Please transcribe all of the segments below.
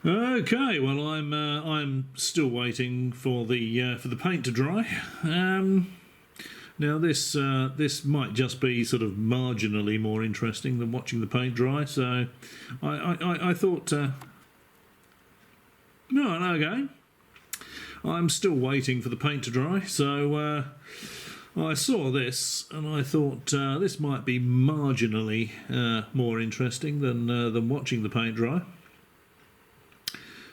Okay, well, I'm still waiting for the paint to dry. Now this might just be sort of marginally more interesting than watching the paint dry. So I thought, no, okay. I'm still waiting for the paint to dry. So I saw this and I thought this might be marginally more interesting than watching the paint dry.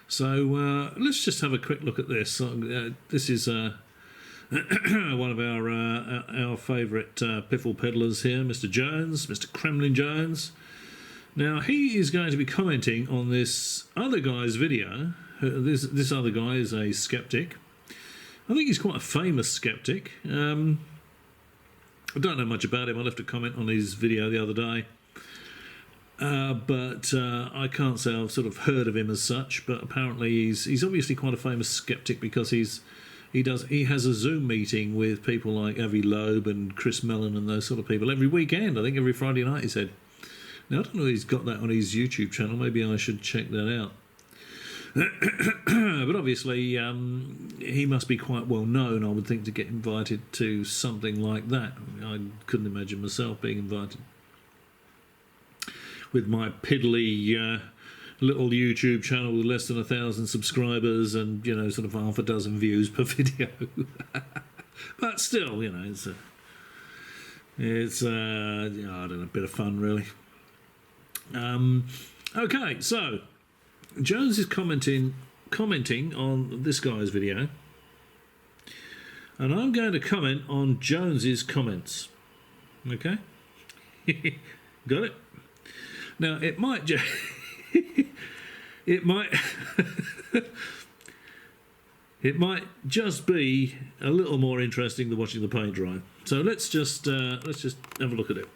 So let's just have a quick look at this. This is one of our favourite piffle peddlers here, Mr. Jones, Mr. Kremlin-Jones. Now he is going to be commenting on this other guy's video. This other guy is a skeptic. I think he's quite a famous skeptic. I don't know much about him. I left a comment on his video the other day. But I can't say I've sort of heard of him as such, but apparently he's obviously quite a famous skeptic because he has a Zoom meeting with people like Avi Loeb and Chris Mellon and those sort of people every weekend. I think every Friday night, he said. Now, I don't know if he's got that on his YouTube channel. Maybe I should check that out. But obviously he must be quite well known, I would think, to get invited to something like that. I couldn't imagine myself being invited. With my piddly little YouTube channel with less than 1,000 subscribers and, you know, sort of half a dozen views per video. But still, you know, it's I don't know, a bit of fun, really. Okay, so Jones is commenting on this guy's video, and I'm going to comment on Jones's comments. Okay, got it. Now it might it just be a little more interesting than watching the paint dry. So let's just have a look at it.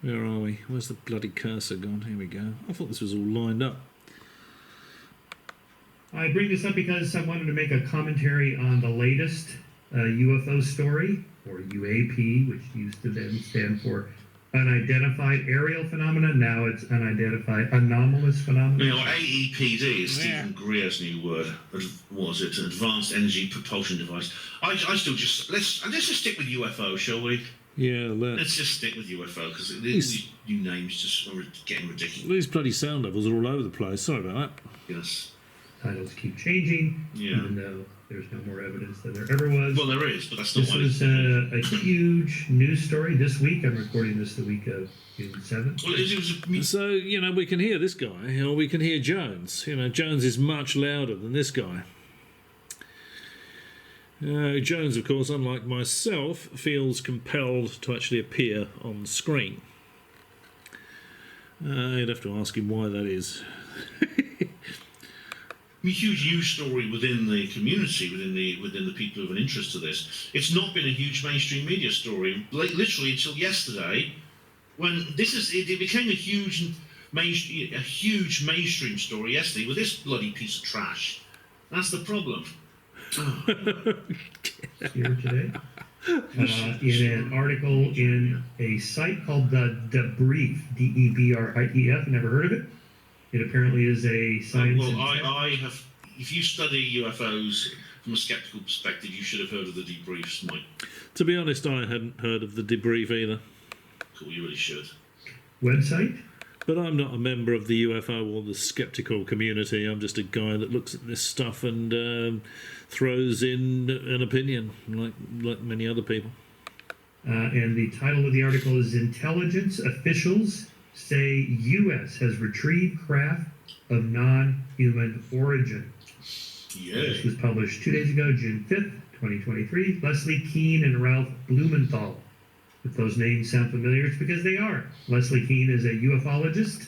Where are we? Where's the bloody cursor gone? Here we go. I thought this was all lined up. I bring this up because I wanted to make a commentary on the latest UFO story, or UAP, which used to then stand for Unidentified Aerial Phenomena. Now it's Unidentified Anomalous Phenomena. You know, AEPD is Stephen Greer's new word. What was it? An Advanced Energy Propulsion Device. I still just let's just stick with UFO, shall we? Yeah, let's just stick with UFO because these new names just are getting ridiculous. These bloody sound levels are all over the place. Sorry about that. Yes. Titles keep changing, even though there's no more evidence than there ever was. Well, there is, but that's not this why. This was a huge news story this week. I'm recording this the week of June 7th. Well, so, you know, we can hear this guy, or we can hear Jones. You know, Jones is much louder than this guy. Jones, of course, unlike myself, feels compelled to actually appear on screen. You'd have to ask him why that is. A huge news story within the community, within the people who have an interest to this. It's not been a huge mainstream media story, literally until yesterday, when it became a huge mainstream story yesterday with this bloody piece of trash. That's the problem. Here today, in an article in a site called the Debrief, DEBRIEF. Never heard of it. It apparently is a science. Well, I have. If you study UFOs from a skeptical perspective, you should have heard of the debriefs, Mike. To be honest, I hadn't heard of the debrief either. Cool, you really should. Website? But I'm not a member of the UFO or the skeptical community. I'm just a guy that looks at this stuff and throws in an opinion, like many other people. And the title of the article is Intelligence Officials Say U.S. has retrieved craft of non-human origin. Yeah. This was published 2 days ago, June 5th, 2023. Leslie Kean and Ralph Blumenthal. If those names sound familiar, it's because they are. Leslie Kean is a ufologist.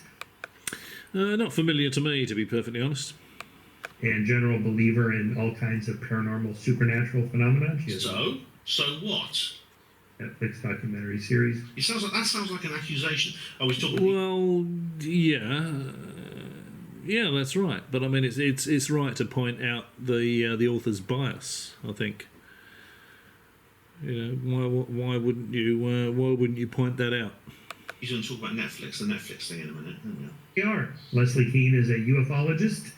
Not familiar to me, to be perfectly honest. And general believer in all kinds of paranormal, supernatural phenomena. So what? Netflix documentary series. That sounds like an accusation. I was talking. Well, yeah, that's right. But I mean, it's right to point out the author's bias. I think. You know, why wouldn't you point that out? He's going to talk about Netflix, the Netflix thing in a minute. We are. Leslie Keane is a ufologist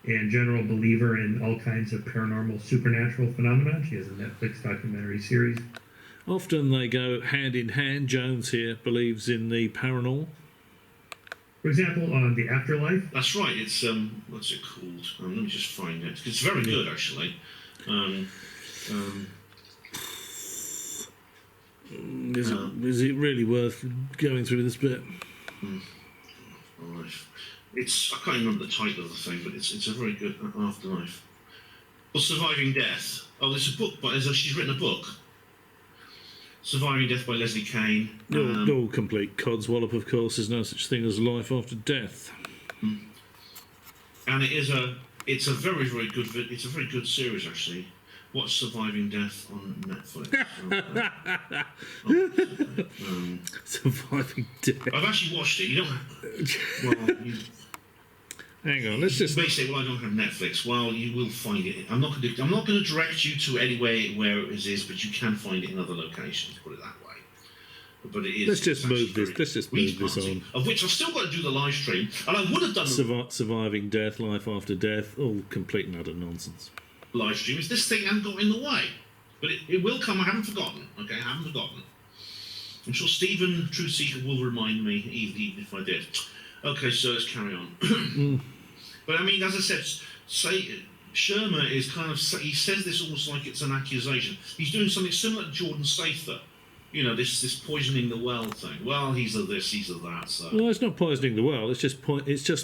and general believer in all kinds of paranormal, supernatural phenomena. She has a Netflix documentary series. Often they go hand in hand. Jones here believes in the paranormal. For example, on the afterlife. That's right. It's what's it called? Let me just find it. It's very good, actually. Is it really worth going through this bit? It's I can't remember the title of the thing, but it's a very good afterlife. Well, Surviving Death. Oh, there's a book, but she's written a book. Surviving Death by Leslie Keane. All complete codswallop, of course. There's no such thing as life after death. And it's a very, very good. It's a very good series, actually. Watch Surviving Death on Netflix. Surviving Death. I've actually watched it. You don't. Hang on. Let's just. You may say, "Well, I don't have Netflix." Well, you will find it. I'm not going to direct you to anywhere where it is, but you can find it in other locations. Put it that way. But it is. Let's just move this. Let's just move this on. Of which I've still got to do the live stream, and I would have done Surviving Death, Life After Death, all complete and utter nonsense. Live stream is this thing hasn't got in the way, but it will come. I haven't forgotten. Okay, I haven't forgotten. I'm sure Stephen Truthseeker will remind me, even if I did. Okay, so let's carry on. But I mean, as I said, Shermer is kind of, he says this almost like it's an accusation. He's doing something similar to Jordan Sather. You know, this poisoning the well thing. Well, he's a this, he's a that. So. Well, it's not poisoning the well. It's just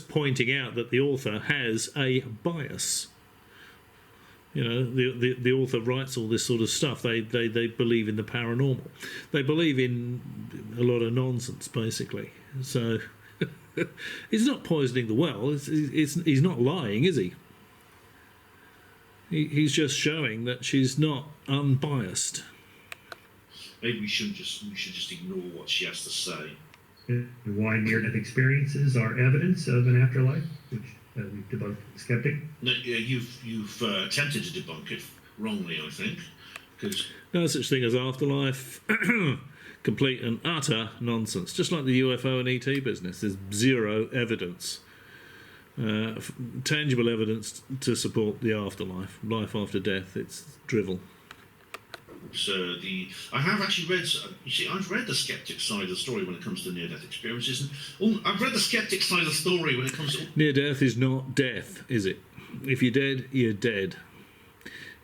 pointing out that the author has a bias. You know, the author writes all this sort of stuff. They believe in the paranormal. They believe in a lot of nonsense, basically. So he's not poisoning the well. He's not lying, is he? He's just showing that she's not unbiased. Maybe we should just ignore what she has to say. And why near-death experiences are evidence of an afterlife, which we've debunked the skeptic. No, you've attempted to debunk it wrongly, I think. Because no such thing as afterlife. Complete and utter nonsense. Just like the UFO and ET business, there's zero evidence, tangible evidence to support the afterlife, life after death. It's drivel. So I have actually read. You see, I've read the skeptic side of the story when it comes to near-death experiences. And I've read the skeptic side of the story when it comes to near-death is not death, is it? If you're dead, you're dead.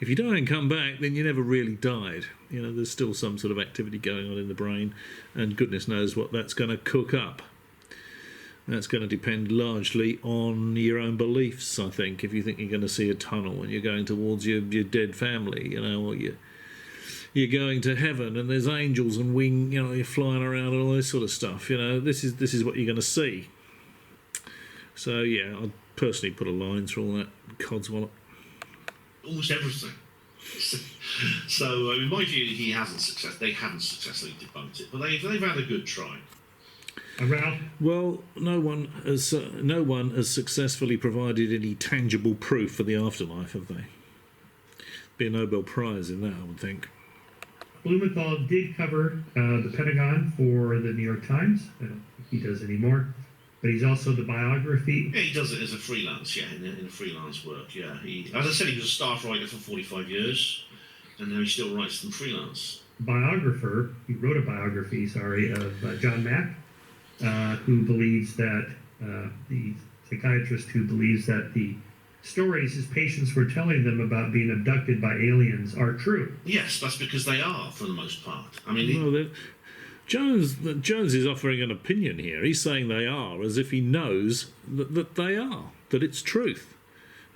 If you die and come back, then you never really died. You know, there's still some sort of activity going on in the brain, and goodness knows what that's going to cook up. That's going to depend largely on your own beliefs, I think. If you think you're going to see a tunnel and you're going towards your dead family, you know, or you're going to heaven and there's angels and you're flying around and all this sort of stuff. You know, this is what you're going to see. So yeah, I'd personally put a line through all that codswallop. Almost everything. So in my view, they haven't successfully debunked it, but they've had a good try. Ralph? Well, no one has successfully provided any tangible proof for the afterlife, have they? Be a Nobel Prize in that, I would think. Blumenthal did cover the Pentagon for the New York Times. I don't think he does anymore. But he's also the biography. Yeah, he does it as a freelance, in a freelance work, yeah. As I said, he was a staff writer for 45 years, and now he still writes them freelance. Biographer, he wrote a biography, of John Mack, who believes that, the psychiatrist who believes that the stories his patients were telling them about being abducted by aliens are true. Yes, that's because they are, for the most part. I mean, Jones is offering an opinion here. He's saying they are, as if he knows that they are, that it's truth.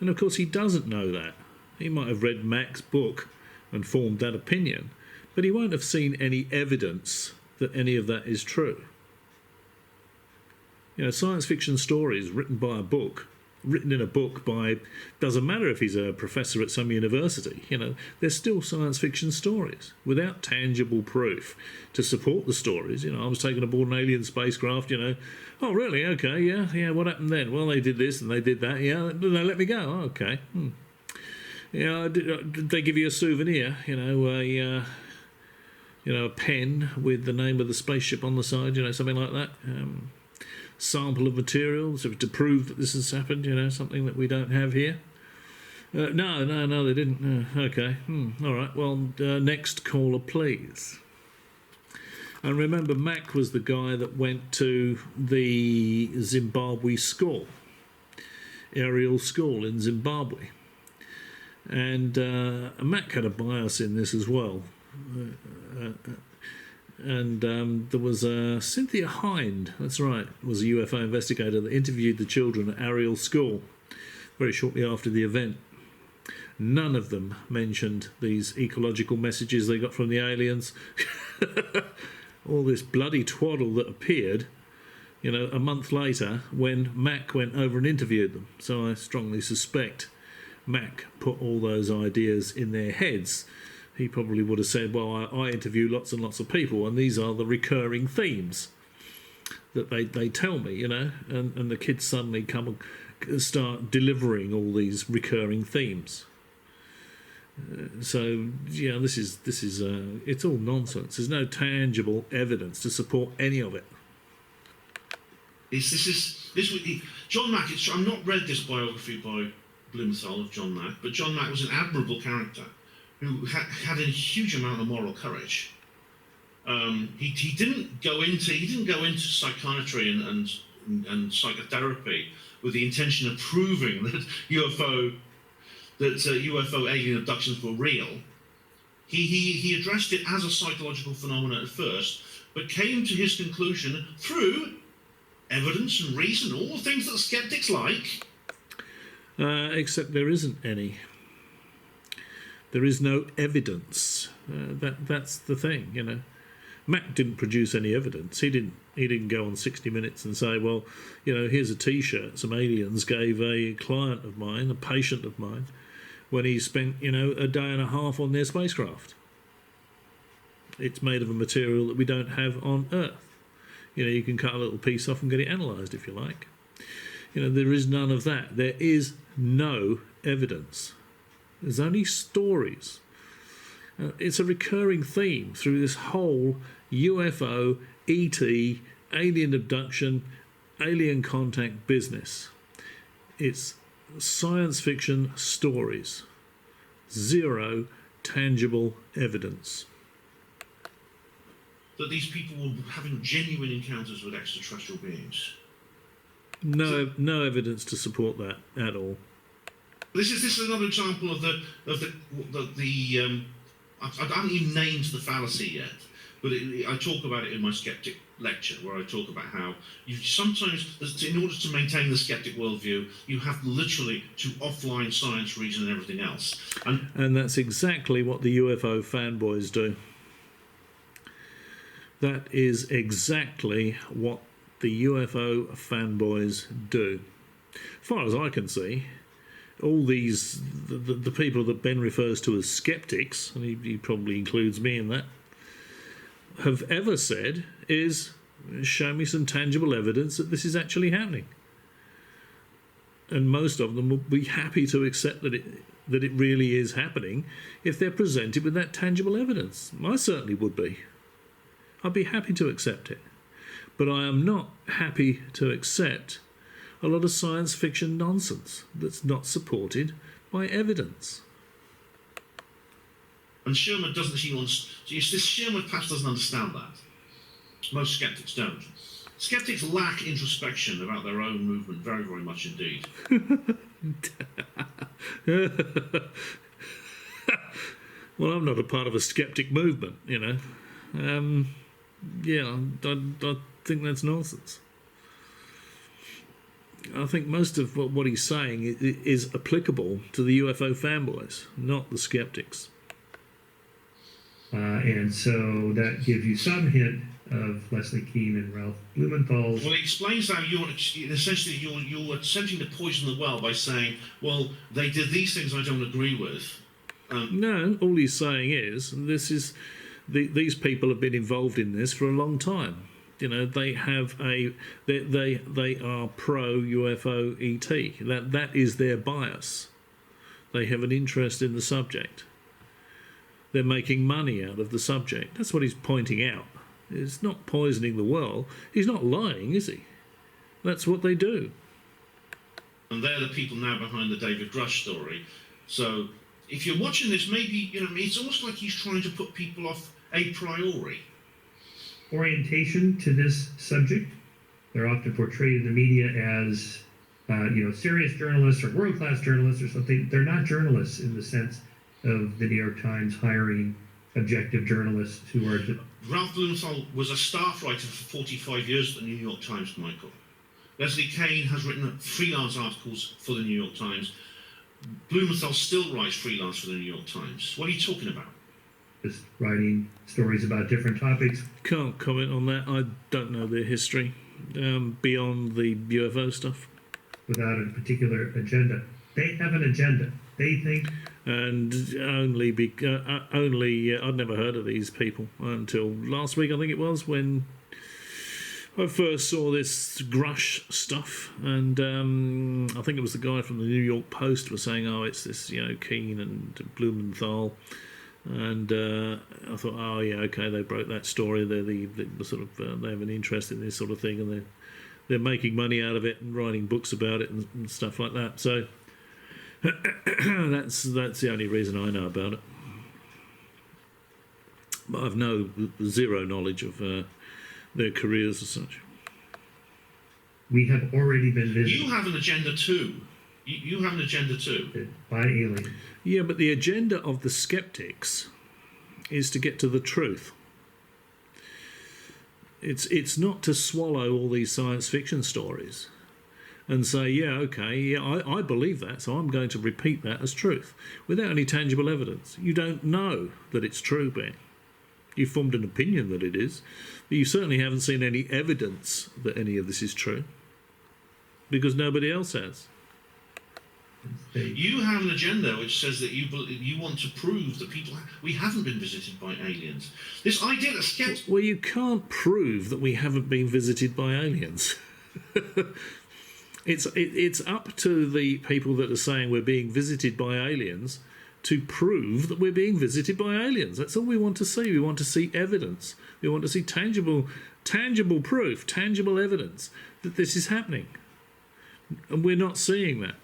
And of course he doesn't know that. He might have read Mac's book and formed that opinion, but he won't have seen any evidence that any of that is true. You know, science fiction stories written in a book by, doesn't matter if he's a professor at some university, you know, they're still science fiction stories without tangible proof to support the stories. You know, I was taken aboard an alien spacecraft, you know, oh really, okay, yeah, what happened then? Well, they did this and they did that, yeah, they let me go, oh, okay. Did they give you a souvenir, you know, a pen with the name of the spaceship on the side, something like that. Sample of materials to prove that this has happened, something that we don't have here. No, they didn't. Okay, all right. Well, next caller, please. And remember, Mac was the guy that went to the Zimbabwe school, aerial school in Zimbabwe. And Mac had a bias in this as well. And there was Cynthia Hind, that's right, was a UFO investigator that interviewed the children at Ariel School very shortly after the event. None of them mentioned these ecological messages they got from the aliens. All this bloody twaddle that appeared, a month later when Mac went over and interviewed them. So I strongly suspect Mac put all those ideas in their heads. He probably would have said, well, I interview lots and lots of people, and these are the recurring themes that they tell me, and the kids suddenly come and start delivering all these recurring themes. So this is it's all nonsense. There's no tangible evidence to support any of it. John Mack. I've not read this biography by Blumenthal of John Mack, but John Mack was an admirable character who had a huge amount of moral courage. He didn't go into psychiatry and psychotherapy with the intention of proving that UFO alien abductions were real. He addressed it as a psychological phenomenon at first, but came to his conclusion through evidence and reason, all the things that skeptics like. Except there isn't any. There is no evidence. That's the thing, Mac didn't produce any evidence. He didn't go on 60 Minutes and say, well, here's a T-shirt some aliens gave a client of mine, a patient of mine, when he spent, a day and a half on their spacecraft. It's made of a material that we don't have on Earth. You can cut a little piece off and get it analysed if you like. There is none of that. There is no evidence. There's only stories. It's a recurring theme through this whole UFO, ET, alien abduction, alien contact business. It's science fiction stories. Zero tangible evidence. That these people were having genuine encounters with extraterrestrial beings. No evidence to support that at all. This is another example of the I haven't even named the fallacy yet, but I talk about it in my skeptic lecture, where I talk about how you sometimes, in order to maintain the skeptic worldview, you have literally to offline science, reason, and everything else. And that's exactly what the UFO fanboys do. That is exactly what the UFO fanboys do. As far as I can see, all these, the people that Ben refers to as skeptics, and he probably includes me in that, have ever said is, show me some tangible evidence that this is actually happening. And most of them will be happy to accept that it really is happening if they're presented with that tangible evidence. I certainly would be. I'd be happy to accept it. But I am not happy to accept a lot of science fiction nonsense that's not supported by evidence. And Shermer doesn't. Shermer perhaps doesn't understand that. Most skeptics don't. Skeptics lack introspection about their own movement very, very much indeed. Well, I'm not a part of a skeptic movement, I think that's nonsense. I think most of what he's saying is applicable to the UFO fanboys, not the skeptics. And so that gives you some hint of Leslie Kean and Ralph Blumenthal's. Well, it explains how you're attempting to poison the well by saying, well, they did these things I don't agree with. No, all he's saying is these people have been involved in this for a long time. They have they are pro UFO ET. That is their bias. They have an interest in the subject. they're making money out of the subject. That's what he's pointing out. It's not poisoning the well. He's not lying, is he? That's what they do. And they're the people now behind the David Grusch story. So if you're watching this, maybe, it's almost like he's trying to put people off a priori. Orientation to this subject. They're often portrayed in the media as, serious journalists or world-class journalists or something. They're not journalists in the sense of the New York Times hiring objective journalists who are... Ralph Blumenthal was a staff writer for 45 years at the New York Times, Michael. Leslie Kane has written freelance articles for the New York Times. Blumenthal still writes freelance for the New York Times. What are you talking about? Just writing stories about different topics. Can't comment on that. I don't know their history beyond the UFO stuff. Without a particular agenda. They have an agenda. They think... And only I'd never heard of these people until last week, I think it was, when I first saw this Grusch stuff. And I think it was the guy from the New York Post was saying, oh, it's this, Keane and Blumenthal. And I thought, oh, yeah, okay, they broke that story. They're the sort of, they have an interest in this sort of thing, and they're making money out of it and writing books about it and stuff like that. So that's the only reason I know about it. But I've zero knowledge of their careers as such. We have already been visited. You have an agenda too. You have an agenda too. By aliens. Yeah, but the agenda of the skeptics is to get to the truth. It's not to swallow all these science fiction stories and say, yeah, okay, yeah, I believe that, so I'm going to repeat that as truth without any tangible evidence. You don't know that it's true, Ben. You've formed an opinion that it is, but you certainly haven't seen any evidence that any of this is true because nobody else has. You have an agenda which says that you want to prove that we haven't been visited by aliens. This idea that skeptics... Well, you can't prove that we haven't been visited by aliens. It's up to the people that are saying we're being visited by aliens to prove that we're being visited by aliens. That's all we want to see. We want to see evidence. We want to see tangible proof, tangible evidence that this is happening. And we're not seeing that.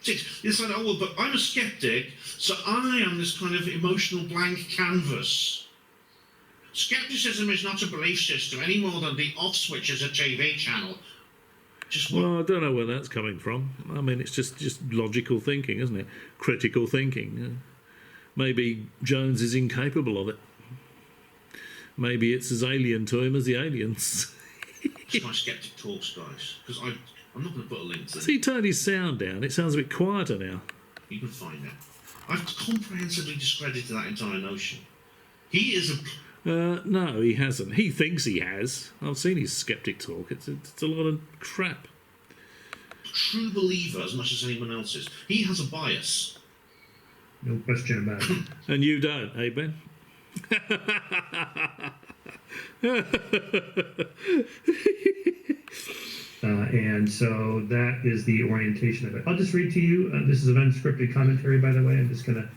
It's like, oh, well, but I'm a skeptic, so I am this kind of emotional blank canvas. Skepticism is not a belief system any more than the off switch is a TV channel. Well, I don't know where that's coming from. I mean, it's just logical thinking, isn't it? Critical thinking. Maybe Jones is incapable of it. Maybe it's as alien to him as the aliens. That's my skeptic talks, guys, because I'm not going to put a link to it. He turned his sound down. It sounds a bit quieter now. You can find it. I've comprehensively discredited that entire notion. He is a... No, he hasn't. He thinks he has. I've seen his skeptic talk. It's a lot of crap. True believer as much as anyone else is. He has a bias. No question about it. And you don't, eh, Ben? And so that is the orientation of it. I'll just read to you. This is an unscripted commentary, by the way. I'm just going to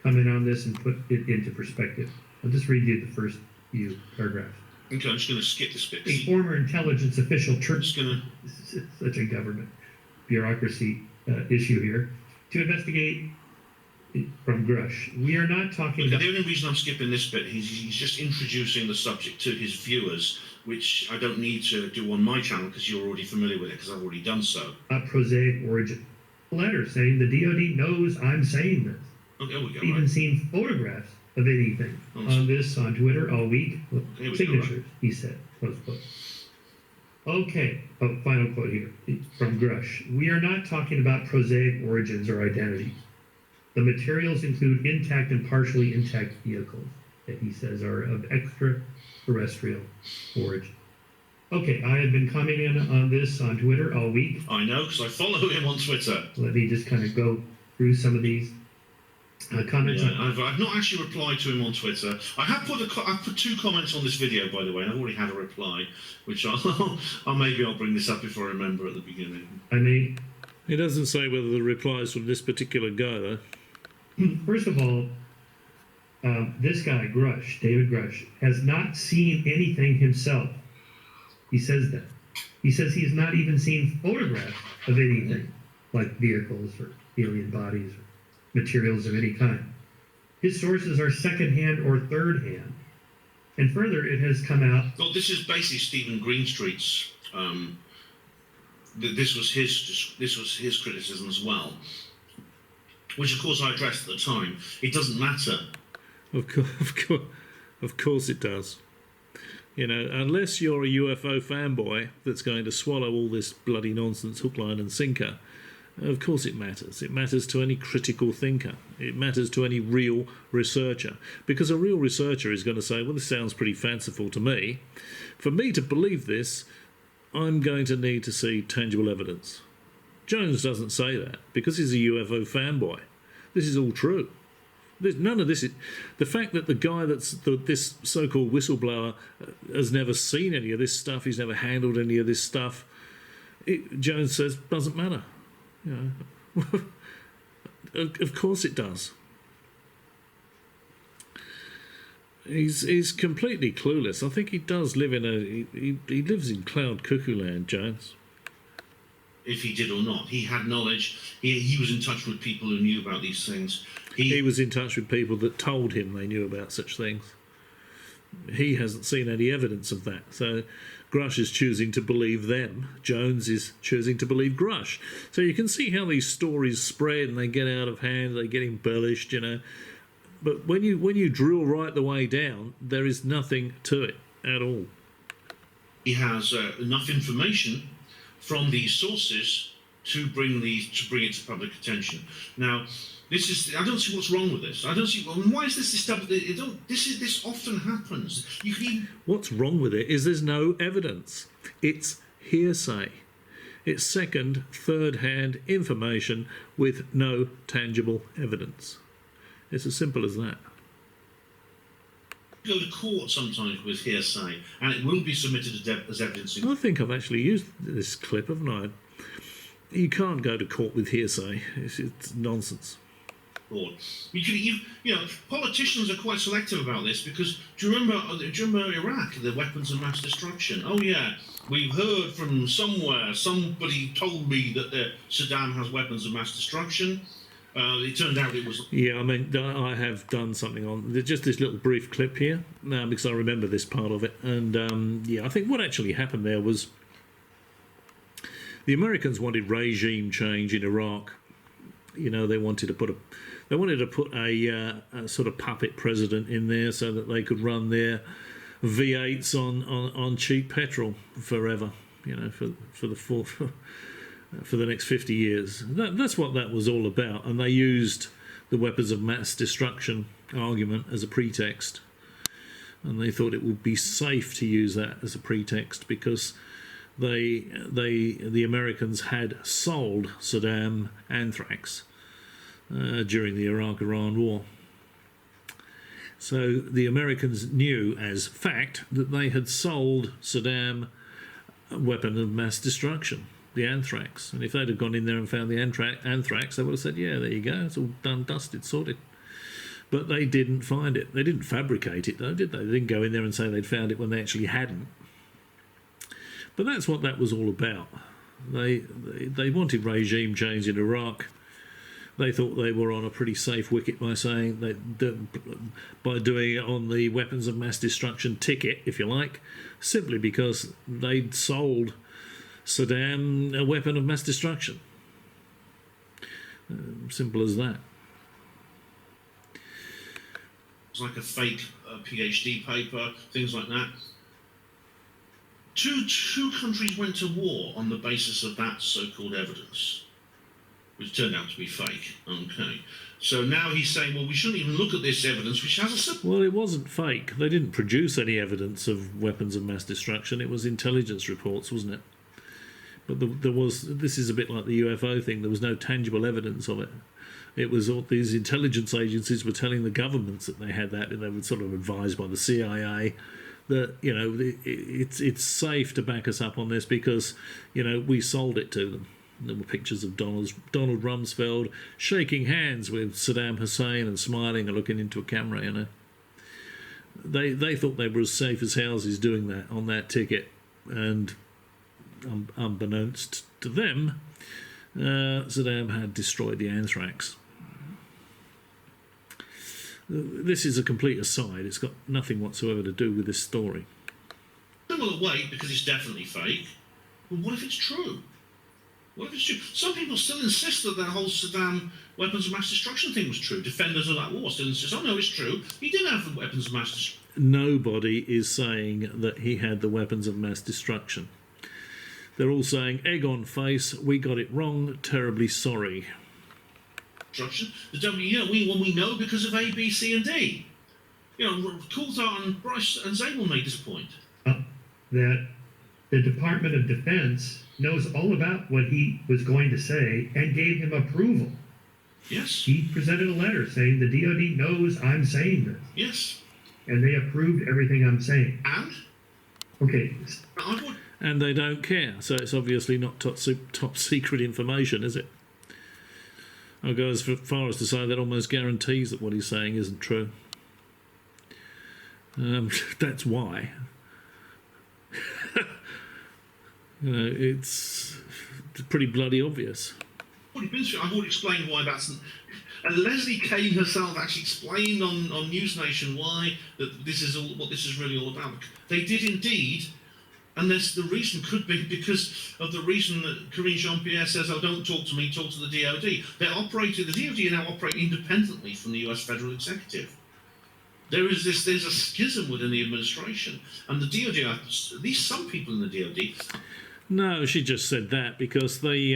comment on this and put it into perspective. I'll just read you the first few paragraphs. Okay, I'm just going to skip this bit. A former intelligence official This is such a government bureaucracy issue here. To investigate from Grusch. We are not talking about... The only reason I'm skipping this bit, he's just introducing the subject to his viewers, which I don't need to do on my channel because you're already familiar with it because I've already done so. Prosaic origin. Letter saying the DOD knows I'm saying this. Okay, there we go. Even seen photographs of anything on this on Twitter all week. Signatures, he said. Close quote. Okay, final quote here from Grusch. We are not talking about prosaic origins or identities. The materials include intact and partially intact vehicles that he says are of extraterrestrial origin. Okay, I have been commenting on this on Twitter all week. I know, because I follow him on Twitter. Let me just kind of go through some of these comments. Yeah, I've not actually replied to him on Twitter. I've put 2 comments on this video, by the way, and I've already had a reply, which maybe I'll bring this up if I remember at the beginning. It doesn't say whether the replies from this particular guy, though. First of all, This guy, Grusch, David Grusch, has not seen anything himself. He says that. He says he's not even seen photographs of anything, like vehicles or alien bodies or materials of any kind. His sources are secondhand or third-hand. And further, it has come out... Well, this is basically Stephen Greenstreet's... this was his criticism as well, which, of course, I addressed at the time. It doesn't matter. Of course it does. You know, unless you're a UFO fanboy that's going to swallow all this bloody nonsense hook, line and sinker, of course it matters. It matters to any critical thinker. It matters to any real researcher. Because a real researcher is going to say, well, this sounds pretty fanciful to me. For me to believe this, I'm going to need to see tangible evidence. Jones doesn't say that because he's a UFO fanboy. This is all true. None of this is... The fact that the guy that's this so-called whistleblower has never seen any of this stuff, he's never handled any of this stuff, Jones says, doesn't matter. You know, of course it does. He's completely clueless. I think he does live in he lives in cloud cuckoo land, Jones. If he did or not, he had knowledge. He was in touch with people who knew about these things. He was in touch with people that told him they knew about such things. He hasn't seen any evidence of that. So Grusch is choosing to believe them. Jones is choosing to believe Grusch. So you can see how these stories spread and they get out of hand, they get embellished, you know. But when you drill right the way down, there is nothing to it at all. He has enough information from these sources to bring it to public attention. Now, I don't see what's wrong with this. I don't see why is this stuff. This often happens. What's wrong with it is there's no evidence. It's hearsay. It's second, third-hand information with no tangible evidence. It's as simple as that. You go to court sometimes with hearsay, and it will be submitted as evidence. I think I've actually used this clip, haven't I? You can't go to court with hearsay. It's nonsense. You know, politicians are quite selective about this because do you remember Iraq, the weapons of mass destruction? Oh yeah, we've heard from somewhere. Somebody told me that Saddam has weapons of mass destruction. It turned out it was... Yeah, I mean, I have done something on... Just this little brief clip here, because I remember this part of it. And, yeah, I think what actually happened there was the Americans wanted regime change in Iraq. You know, they wanted to put a sort of puppet president in there so that they could run their V8s on cheap petrol forever, you know, for the next 50 years. That's what that was all about. And they used the weapons of mass destruction argument as a pretext. And they thought it would be safe to use that as a pretext because the Americans had sold Saddam anthrax during the Iraq-Iran war. So the Americans knew as fact that they had sold Saddam a weapon of mass destruction, the anthrax. And if they'd have gone in there and found the anthrax, they would have said, yeah, there you go, it's all done, dusted, sorted. But they didn't find it. They didn't fabricate it, though, did they? They didn't go in there and say they'd found it when they actually hadn't. But that's what that was all about. They wanted regime change in Iraq. They thought they were on a pretty safe wicket by saying by doing it on the weapons of mass destruction ticket, if you like, simply because they'd sold Saddam a weapon of mass destruction. Simple as that. It's like a fake PhD paper, things like that. Two countries went to war on the basis of that so-called evidence, which turned out to be fake. Okay. So now he's saying, well, we shouldn't even look at this evidence, which has a... Well, it wasn't fake. They didn't produce any evidence of weapons of mass destruction. It was intelligence reports, wasn't it? But there was... This is a bit like the UFO thing. There was no tangible evidence of it. It was all these intelligence agencies were telling the governments that they had that, and they were sort of advised by the CIA that, you know, it's safe to back us up on this because, you know, we sold it to them. There were pictures of Donald Rumsfeld shaking hands with Saddam Hussein and smiling and looking into a camera, you know. They thought they were as safe as houses doing that on that ticket, and unbeknownst to them, Saddam had destroyed the anthrax. This is a complete aside. It's got nothing whatsoever to do with this story. Well, wait, because it's definitely fake. Well, what if it's true? What if it's true? Some people still insist that whole Saddam weapons of mass destruction thing was true. Defenders of that war still insist, oh no, it's true. He did have the weapons of mass destruction. Nobody is saying that he had the weapons of mass destruction. They're all saying, egg on face, we got it wrong, terribly sorry. Destruction. We know because of A, B, C, and D. Coulthard and Grusch and Zabel made this point. That the Department of Defense knows all about what he was going to say and gave him approval. Yes. He presented a letter saying the DoD knows I'm saying this. Yes. And they approved everything I'm saying. And? Okay. And they don't care, so it's obviously not top secret information, is it? I'll go as far as to say that almost guarantees that what he's saying isn't true. That's why. It's pretty bloody obvious. I've already explained why that's... And Leslie Kane herself actually explained on News Nation why that this is what this is really all about. They did indeed, and the reason could be because of the reason that Karine Jean-Pierre says, "Oh, don't talk to me, talk to the DoD." The DoD are now operating independently from the US federal executive. There's a schism within the administration, and the DoD, at least some people in the DoD. No, she just said that because they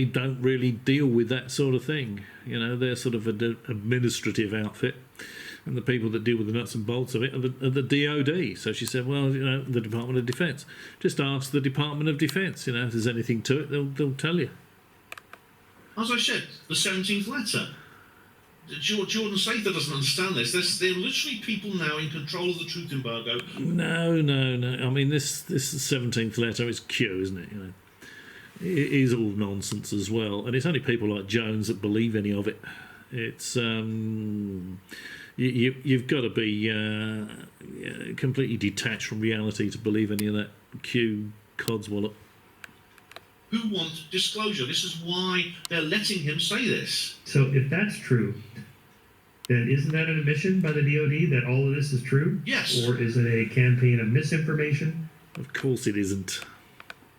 don't really deal with that sort of thing. You know, they're sort of an administrative outfit, and the people that deal with the nuts and bolts of it are the DoD. So she said, well, the Department of Defense. Just ask the Department of Defense. If there's anything to it, they'll tell you. As I said, the 17th letter. Jordan Sather doesn't understand this. There are literally people now in control of the truth embargo. No. I mean, this 17th letter is Q, isn't it? It is all nonsense as well, and it's only people like Jones that believe any of it. It's you've got to be completely detached from reality to believe any of that Q codswallop. Who want disclosure? This is why they're letting him say this. So if that's true, then isn't that an admission by the DoD that all of this is true? Yes. Or is it a campaign of misinformation? Of course it isn't.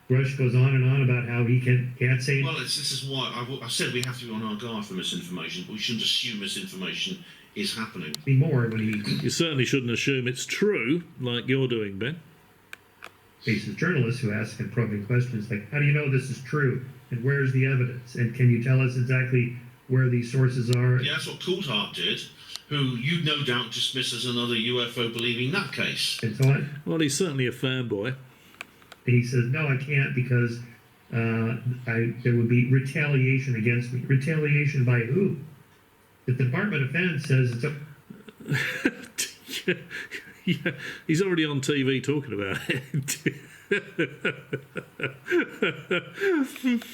Grusch goes on and on about how he can't say... Well, this is why I said we have to be on our guard for misinformation, but we shouldn't assume misinformation is happening. More when he... You certainly shouldn't assume it's true, like you're doing, Ben. Faces journalists who ask him probing questions like, how do you know this is true? And where's the evidence? And can you tell us exactly where these sources are? Yeah, that's what Coulthard did, who you no doubt dismiss as another UFO-believing nutcase. And so on. Well, he's certainly a fanboy. And he says, no, I can't because there would be retaliation against me. Retaliation by who? The Department of Defense says it's a... Yeah, he's already on TV talking about it.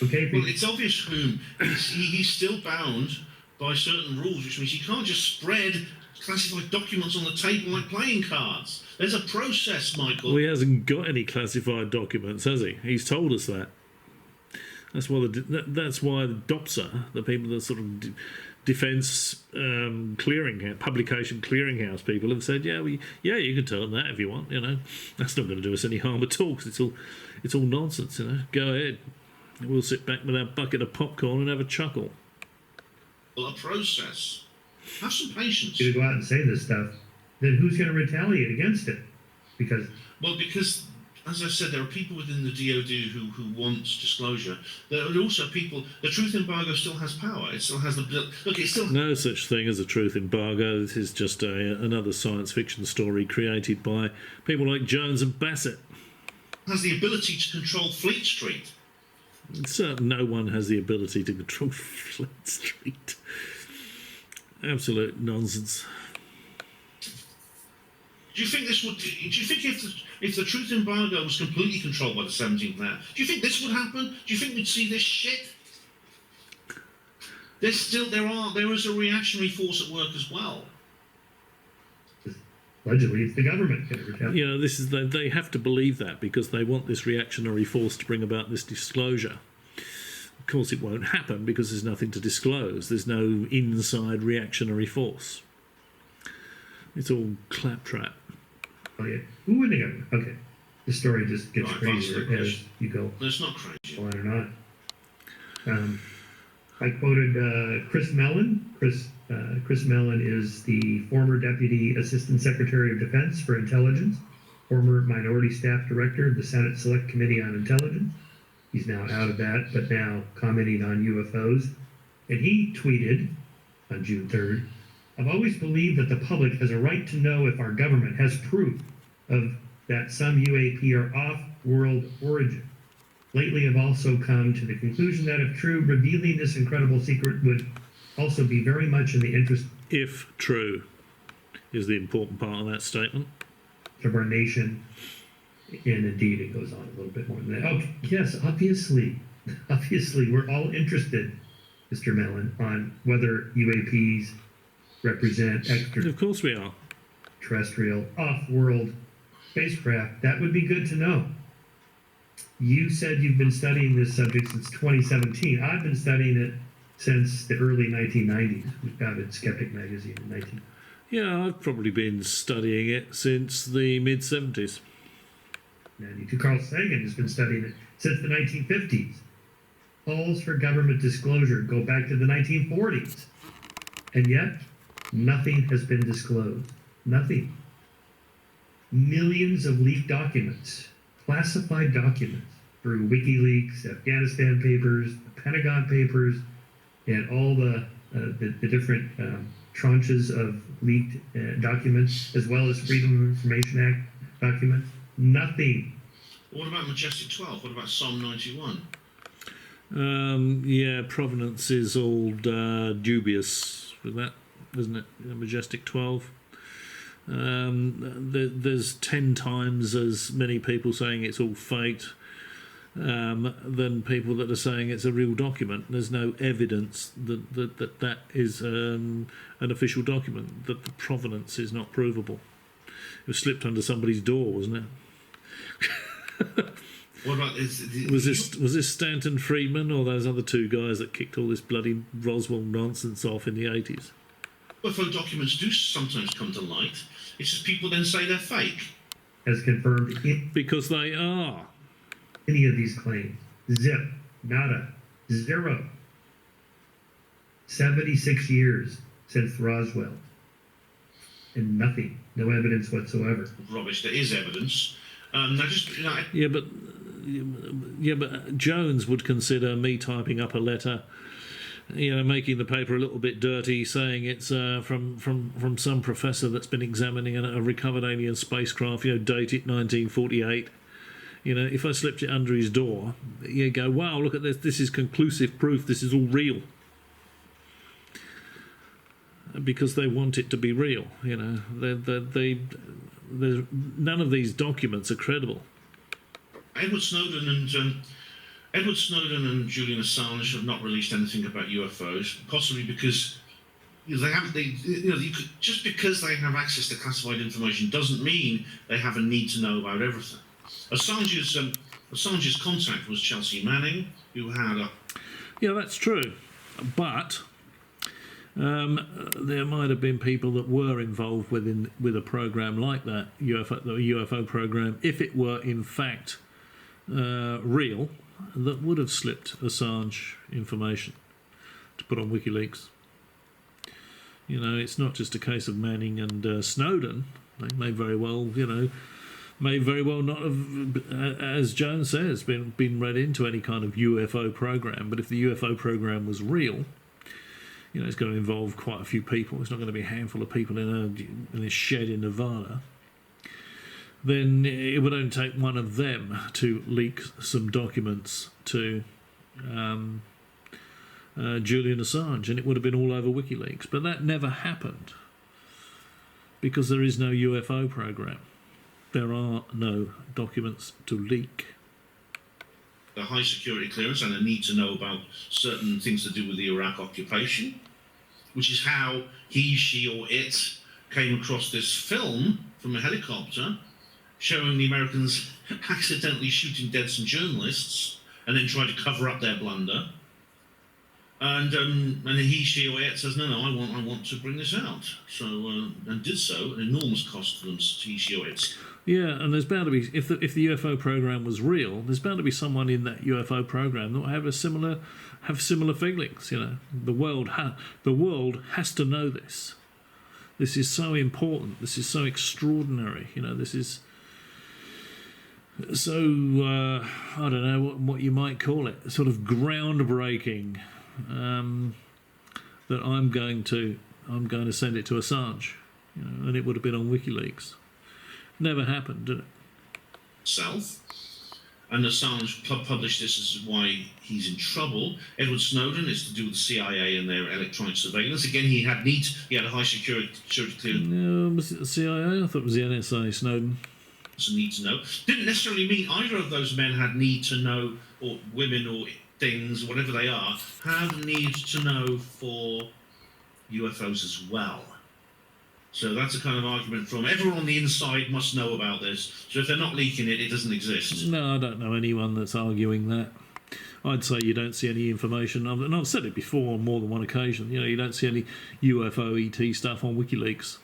Okay. Well, it's obvious whom. He's still bound by certain rules, which means he can't just spread classified documents on the table like playing cards. There's a process, Michael. Well, he hasn't got any classified documents, has he? He's told us that. That's why the DOPSA, the people that sort of defence clearinghouse, publication clearinghouse people have said, you can tell them that if you want. That's not going to do us any harm at all because it's all nonsense. Go ahead. We'll sit back with our bucket of popcorn and have a chuckle. Well, a process. Have some patience. To go out and say this stuff, then who's going to retaliate against it? Because, as I said, there are people within the DoD who want disclosure. There are also people. The truth embargo still has power. It still has the look. It's still no such thing as a truth embargo. This is just another science fiction story created by people like Jones and Bassett. Has the ability to control Fleet Street. No one has the ability to control Fleet Street. Absolute nonsense. Do you think this would? Do you think if the truth embargo was completely controlled by the 17th now, do you think this would happen? Do you think we'd see this shit? There is a reactionary force at work as well. Allegedly, it's the government going to retaliate. You know, they have to believe that because they want this reactionary force to bring about this disclosure. Of course, it won't happen because there's nothing to disclose. There's no inside reactionary force. It's all claptrap. Oh, yeah. Who would the government? Okay. The story just gets Right, crazier as you go No, it's not crazy. on or not. I quoted Chris Mellon. Chris Mellon is the former Deputy Assistant Secretary of Defense for Intelligence, former Minority Staff Director of the Senate Select Committee on Intelligence. He's now out of that, but now commenting on UFOs. And he tweeted on June 3rd, "I've always believed that the public has a right to know if our government has proof of that some UAP are off-world origin. Lately, I've also come to the conclusion that if true, revealing this incredible secret would also be very much in the interest If true is the important part of that statement. of our nation." And indeed, it goes on a little bit more than that. Oh, yes, obviously, we're all interested, Mr. Mellon, on whether UAPs represent Of course we are. extraterrestrial, off-world spacecraft. That would be good to know. You said you've been studying this subject since 2017. I've been studying it since the early 1990s. We founded Skeptic Magazine in 19... Yeah, I've probably been studying it since the mid-70s. 92. Carl Sagan has been studying it since the 1950s. Calls for government disclosure go back to the 1940s. And yet, nothing has been disclosed. Nothing. Millions of leaked documents, classified documents, through WikiLeaks, Afghanistan papers, the Pentagon papers, and all the different tranches of leaked documents, as well as Freedom of Information Act documents. Nothing. What about Majestic 12? What about Psalm 91? Yeah, provenance is all dubious with that, isn't it? Majestic 12. There's 10 times as many people saying it's all faked than people that are saying it's a real document. There's no evidence that is an official document, that the provenance is not provable. It was slipped under somebody's door, wasn't it? What about was this Stanton Friedman or those other two guys that kicked all this bloody Roswell nonsense off in the 80s? UFO documents do sometimes come to light. It's just people then say they're fake. As confirmed in Because they are. any of these claims. Zip. Nada. Zero. 76 years since Roswell. And nothing. No evidence whatsoever. Rubbish. There is evidence. Now, just Yeah, but Jones would consider me typing up a letter, making the paper a little bit dirty, saying it's from some professor that's been examining a recovered alien spacecraft, dated 1948. If I slipped it under his door, you go, wow, look at this. This is conclusive proof. This is all real. Because they want it to be real. None of these documents are credible. Edward Snowden and Julian Assange have not released anything about UFOs, possibly because just because they have access to classified information doesn't mean they have a need to know about everything. Assange's contact was Chelsea Manning, who had a... Yeah, that's true. But there might have been people that were involved with a program like that, the UFO program, if it were in fact real, that would have slipped Assange information to put on WikiLeaks. It's not just a case of Manning and Snowden. They may very well, not have, as Jones says, been read into any kind of UFO program. But if the UFO program was real, it's going to involve quite a few people. It's not going to be a handful of people in this shed in Nevada. Then it would only take one of them to leak some documents to Julian Assange, and it would have been all over WikiLeaks. But that never happened Because there is no UFO program. There are no documents to leak. The high security clearance and a need to know about certain things to do with the Iraq occupation, which is how he, she, or it came across this film from a helicopter showing the Americans accidentally shooting dead some journalists and then trying to cover up their blunder. And he, she, or it says, no, I want to bring this out. So, and did so, an enormous cost to them, he, she, or it. Yeah, and there's bound to be, if the UFO program was real, there's bound to be someone in that UFO program that will have similar feelings. You know, the world has to know this. This is so important. This is so extraordinary. You know, this is so I don't know what you might call it, sort of groundbreaking. That I'm going to send it to Assange, you know, and it would have been on WikiLeaks. Never happened, did it? South. And Assange published this as why he's in trouble. Edward Snowden is to do with the CIA and their electronic surveillance. Again, he had a high security clearance. No, was it the CIA? I thought it was the NSA, Snowden. It's a need to know. Didn't necessarily mean either of those men had need to know, or women, or things, whatever they are, have need to know for UFOs as well. So that's a kind of argument from everyone on the inside must know about this. So if they're not leaking it, it doesn't exist. No, I don't know anyone that's arguing that. I'd say you don't see any information, and I've said it before on more than one occasion, you know, you don't see any UFO ET stuff on WikiLeaks.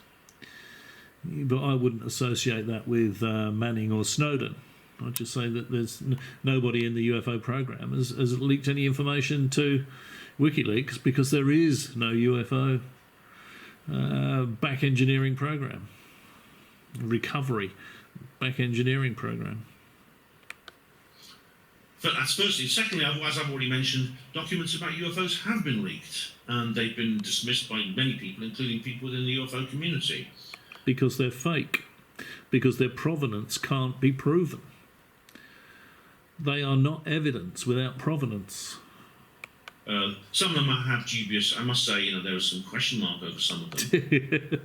But I wouldn't associate that with Manning or Snowden. I'd just say that there's nobody in the UFO program has leaked any information to WikiLeaks because there is no UFO back engineering program, recovery back engineering program. But that's firstly. Secondly, as I've already mentioned, documents about UFOs have been leaked, and they've been dismissed by many people, including people within the UFO community. Because they're fake, because their provenance can't be proven. They are not evidence without provenance. Some of them have dubious. I must say, you know, there was some question mark over some of them.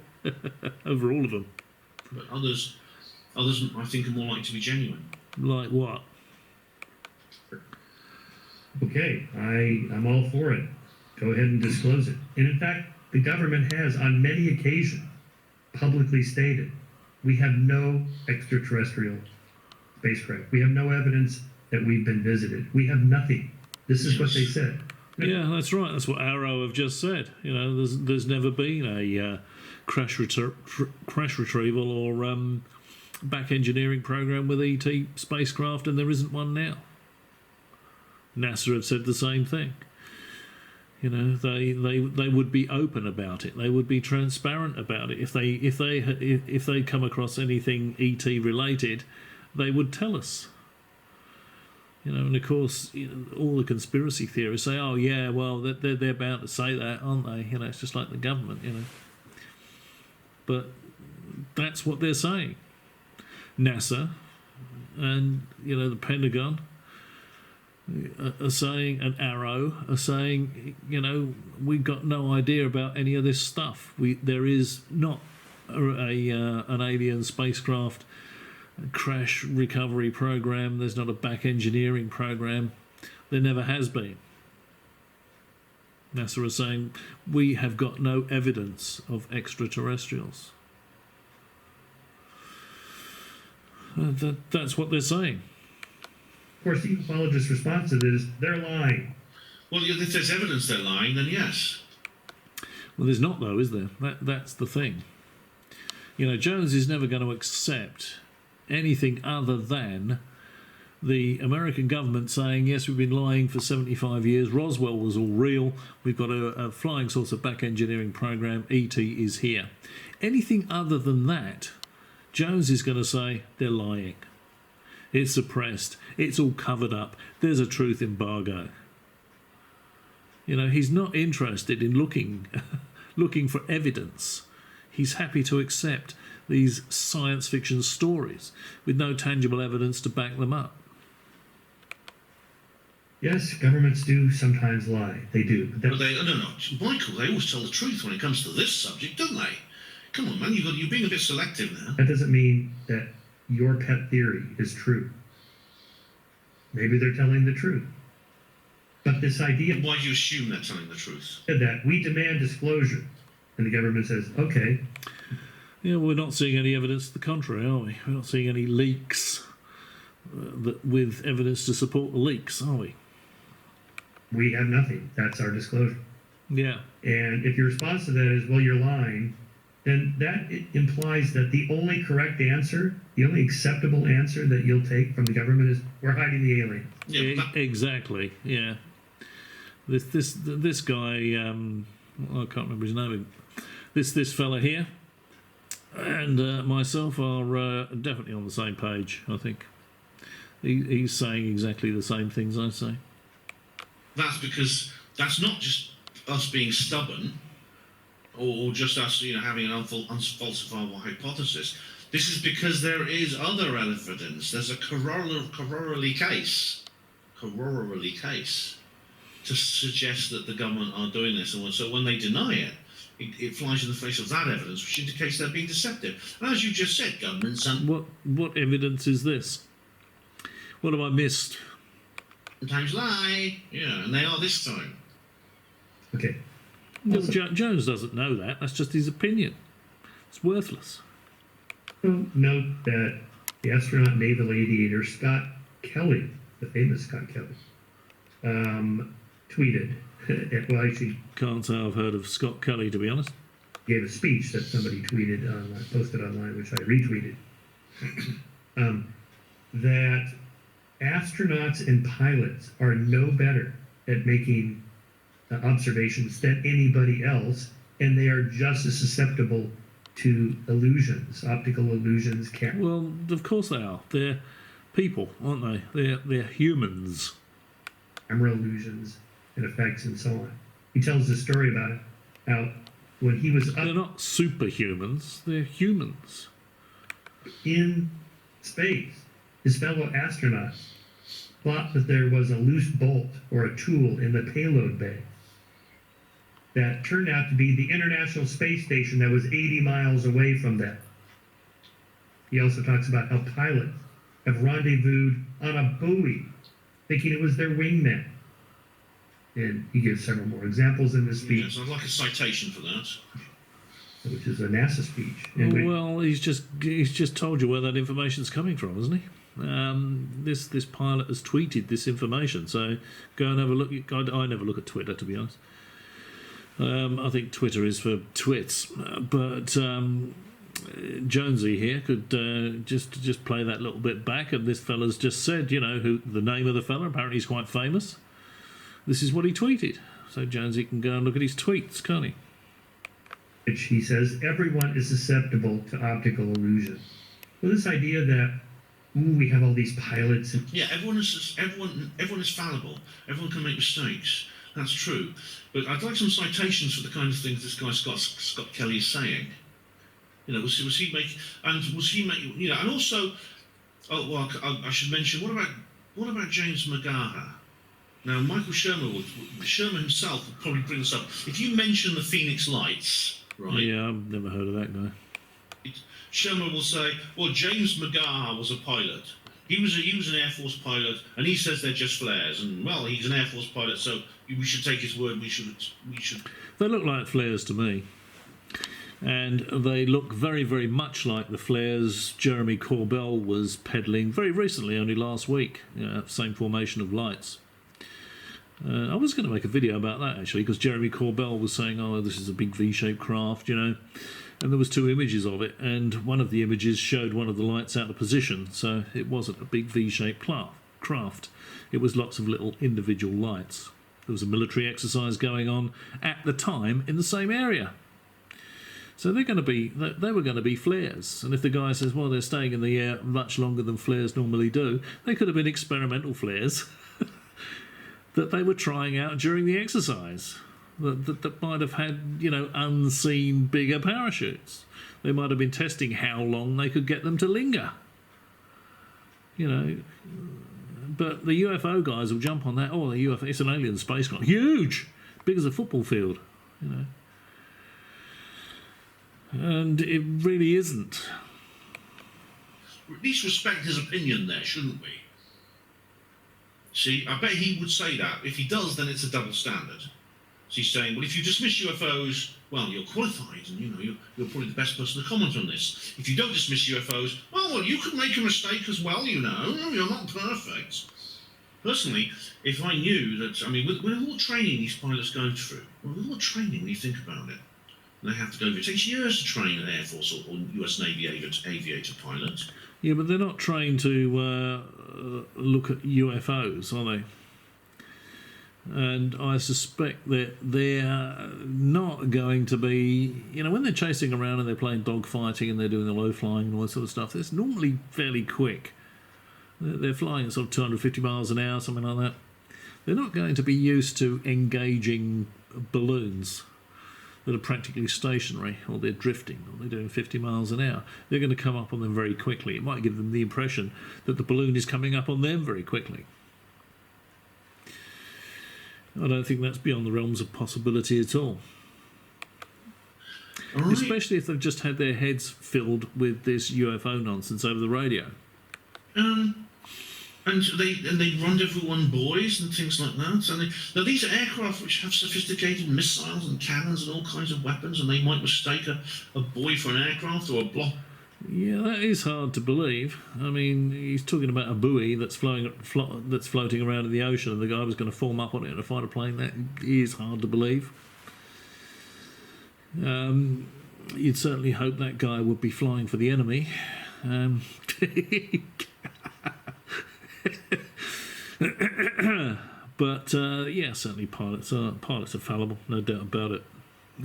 Over all of them. But others, I think, are more likely to be genuine. Like what? Okay, I'm all for it. Go ahead and disclose it. And in fact, the government has, on many occasions, publicly stated, we have no extraterrestrial spacecraft. We have no evidence that we've been visited. We have nothing. This is what they said. Yeah, that's right. That's what Arrow have just said. You know, there's never been a crash retrieval or back engineering program with ET spacecraft, and there isn't one now. NASA have said the same thing. You know, they would be open about it. They would be transparent about it. If they come across anything ET related, they would tell us. You know, and of course, you know, all the conspiracy theorists say, "Oh yeah, well they're bound to say that, aren't they?" You know, it's just like the government, you know. But that's what they're saying. NASA and, you know, the Pentagon are saying, and Arrow are saying, you know, we've got no idea about any of this stuff. There is not an alien spacecraft crash recovery program. There's not a back engineering program. There never has been. NASA are saying we have got no evidence of extraterrestrials. That's what they're saying. Of course, the ufologist's response to this is, they're lying. Well, if there's evidence they're lying, then yes. Well, there's not, though, is there? That's the thing. You know, Jones is never going to accept anything other than the American government saying, yes, we've been lying for 75 years, Roswell was all real, we've got a flying saucer back engineering program, ET is here. Anything other than that, Jones is going to say they're lying. It's suppressed, it's all covered up, there's a truth embargo. You know, he's not interested in looking for evidence. He's happy to accept these science fiction stories with no tangible evidence to back them up. Yes, governments do sometimes lie. They do. But no, Michael, they always tell the truth when it comes to this subject, don't they? Come on, man, you're being a bit selective now. That doesn't mean that your pet theory is true. Maybe they're telling the truth. But this idea Why do you assume they're telling the truth? that we demand disclosure, and the government says, okay. Yeah, we're not seeing any evidence to the contrary, are we? We're not seeing any leaks with evidence to support the leaks, are we? We have nothing. That's our disclosure. Yeah. And if your response to that is, well, you're lying, then that implies that the only correct answer, the only acceptable answer that you'll take from the government is, we're hiding the aliens. Yeah, Exactly, yeah. This guy, I can't remember his name. This fella here and myself are definitely on the same page, I think. He's saying exactly the same things I say. that's because that's not just us being stubborn or just us, having an unfalsifiable hypothesis. This is because there is other evidence. There's a corollary case to suggest that the government are doing this. And so when they deny it, it flies in the face of that evidence, which indicates they're being deceptive. And as you just said, governments... What evidence is this? What have I missed? Sometimes lie, and they are this time. Okay. Well, Jones doesn't know that. That's just his opinion. It's worthless. Note that the astronaut naval aviator Scott Kelly, the famous Scott Kelly, tweeted, well, actually Can't say I've heard of Scott Kelly, to be honest. gave a speech that somebody tweeted posted online, which I retweeted, that astronauts and pilots are no better at making observations than anybody else, and they are just as susceptible to illusions, optical illusions. Well, of course they are. They're people, aren't they? They're humans. Camera illusions and effects and so on. He tells the story about it, how when he was They're up not superhumans. They're humans. in space, his fellow astronauts thought that there was a loose bolt or a tool in the payload bay that turned out to be the International Space Station that was 80 miles away from them. He also talks about how pilots have rendezvoused on a buoy, thinking it was their wingman. And he gives several more examples in this speech. Yes, I'd like a citation for that. Which is a NASA speech. Well, he's just told you where that information's coming from, hasn't he? This pilot has tweeted this information, so go and have a look. I never look at Twitter, to be honest. I think Twitter is for twits, but Jonesy here could just play that little bit back, and this fella's just said, who the name of the fella. Apparently, he's quite famous. This is what he tweeted, so Jonesy can go and look at his tweets, can't he? Which he says everyone is susceptible to optical illusion. Well, this idea that we have all these pilots and everyone is fallible. Everyone can make mistakes. That's true. But I'd like some citations for the kind of things this guy Scott Kelly is saying. Was he make? And also, I should mention, what about James McGaha? Now, Michael Shermer himself would probably bring this up. If you mention the Phoenix Lights, right? Yeah, I've never heard of that guy. Shermer will say, well, James McGaha was a pilot. He was an Air Force pilot, and he says they're just flares. And, well, he's an Air Force pilot, so we should take his word. We should. They look like flares to me. And they look very, very much like the flares Jeremy Corbell was peddling very recently, only last week. Same formation of lights. I was going to make a video about that, actually, because Jeremy Corbell was saying, this is a big V-shaped craft, and there was 2 images of it, and one of the images showed one of the lights out of position, so it wasn't a big V-shaped craft. It was lots of little individual lights. There was a military exercise going on at the time in the same area. So they were going to be flares, and if the guy says, well, they're staying in the air much longer than flares normally do, they could have been experimental flares that they were trying out during the exercise that might have had, unseen bigger parachutes. They might have been testing how long they could get them to linger. But the UFO guys will jump on that. Oh, the UFO, it's an alien spacecraft. Huge! Big as a football field, And it really isn't. At least respect his opinion there, shouldn't we? See, I bet he would say that. If he does, then it's a double standard. So he's saying, well, if you dismiss UFOs, well, you're qualified, and you're probably the best person to comment on this. If you don't dismiss UFOs, well, you could make a mistake as well, you're not perfect. Personally, if I knew that, I mean, with all the training these pilots go through, with all the training, when you think about it, they have to go through. It takes years to train an Air Force or US Navy aviator pilot. Yeah, but they're not trained to look at UFOs, are they? And I suspect that they're not going to be, when they're chasing around and they're playing dogfighting and they're doing the low flying and all that sort of stuff, it's normally fairly quick. They're flying at sort of 250 miles an hour, something like that. They're not going to be used to engaging balloons that are practically stationary, or they're drifting, or they're doing 50 miles an hour. They're going to come up on them very quickly. It might give them the impression that the balloon is coming up on them very quickly. I don't think that's beyond the realms of possibility at all. Right. Especially if they've just had their heads filled with this UFO nonsense over the radio. And they rendezvous on buoys and things like that. And now these are aircraft which have sophisticated missiles and cannons and all kinds of weapons, and they might mistake a buoy for an aircraft or a block. Yeah, that is hard to believe. I mean, he's talking about a buoy that's floating around in the ocean, and the guy was going to form up on it and fight a plane. That is hard to believe. You'd certainly hope that guy would be flying for the enemy. But yeah, certainly pilots are fallible, no doubt about it.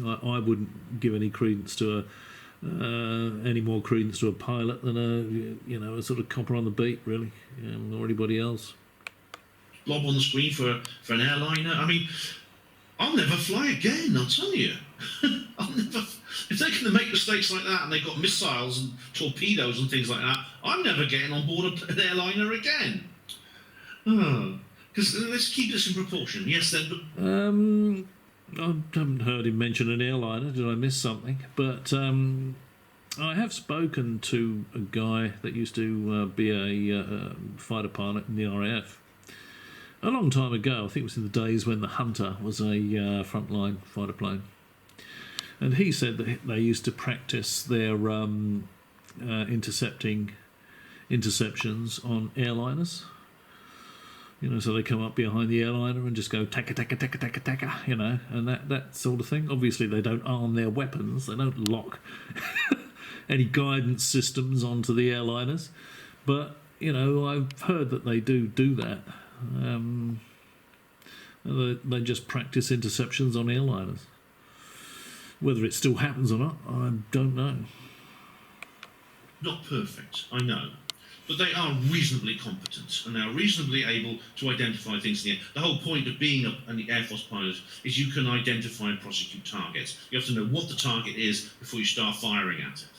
I wouldn't give any credence to any more credence to a pilot than a sort of copper on the beat, really, or anybody else. Blob on the screen for an airliner. I mean, I'll never fly again, I'll tell you. If they're going to make mistakes like that and they've got missiles and torpedoes and things like that, I'm never getting on board an airliner again. Because let's keep this in proportion. Yes, then. I haven't heard him mention an airliner. Did I miss something? But I have spoken to a guy that used to be a fighter pilot in the RAF a long time ago. I think it was in the days when the Hunter was a frontline fighter plane. And he said that they used to practice their interceptions on airliners. So they come up behind the airliner and just go taka taka taka taka taka, and that sort of thing. Obviously, they don't arm their weapons. They don't lock any guidance systems onto the airliners. But I've heard that they do that. They just practice interceptions on airliners. Whether it still happens or not, I don't know. Not perfect, I know. But they are reasonably competent, and they are reasonably able to identify things in the air. The whole point of being an Air Force pilot is you can identify and prosecute targets. You have to know what the target is before you start firing at it.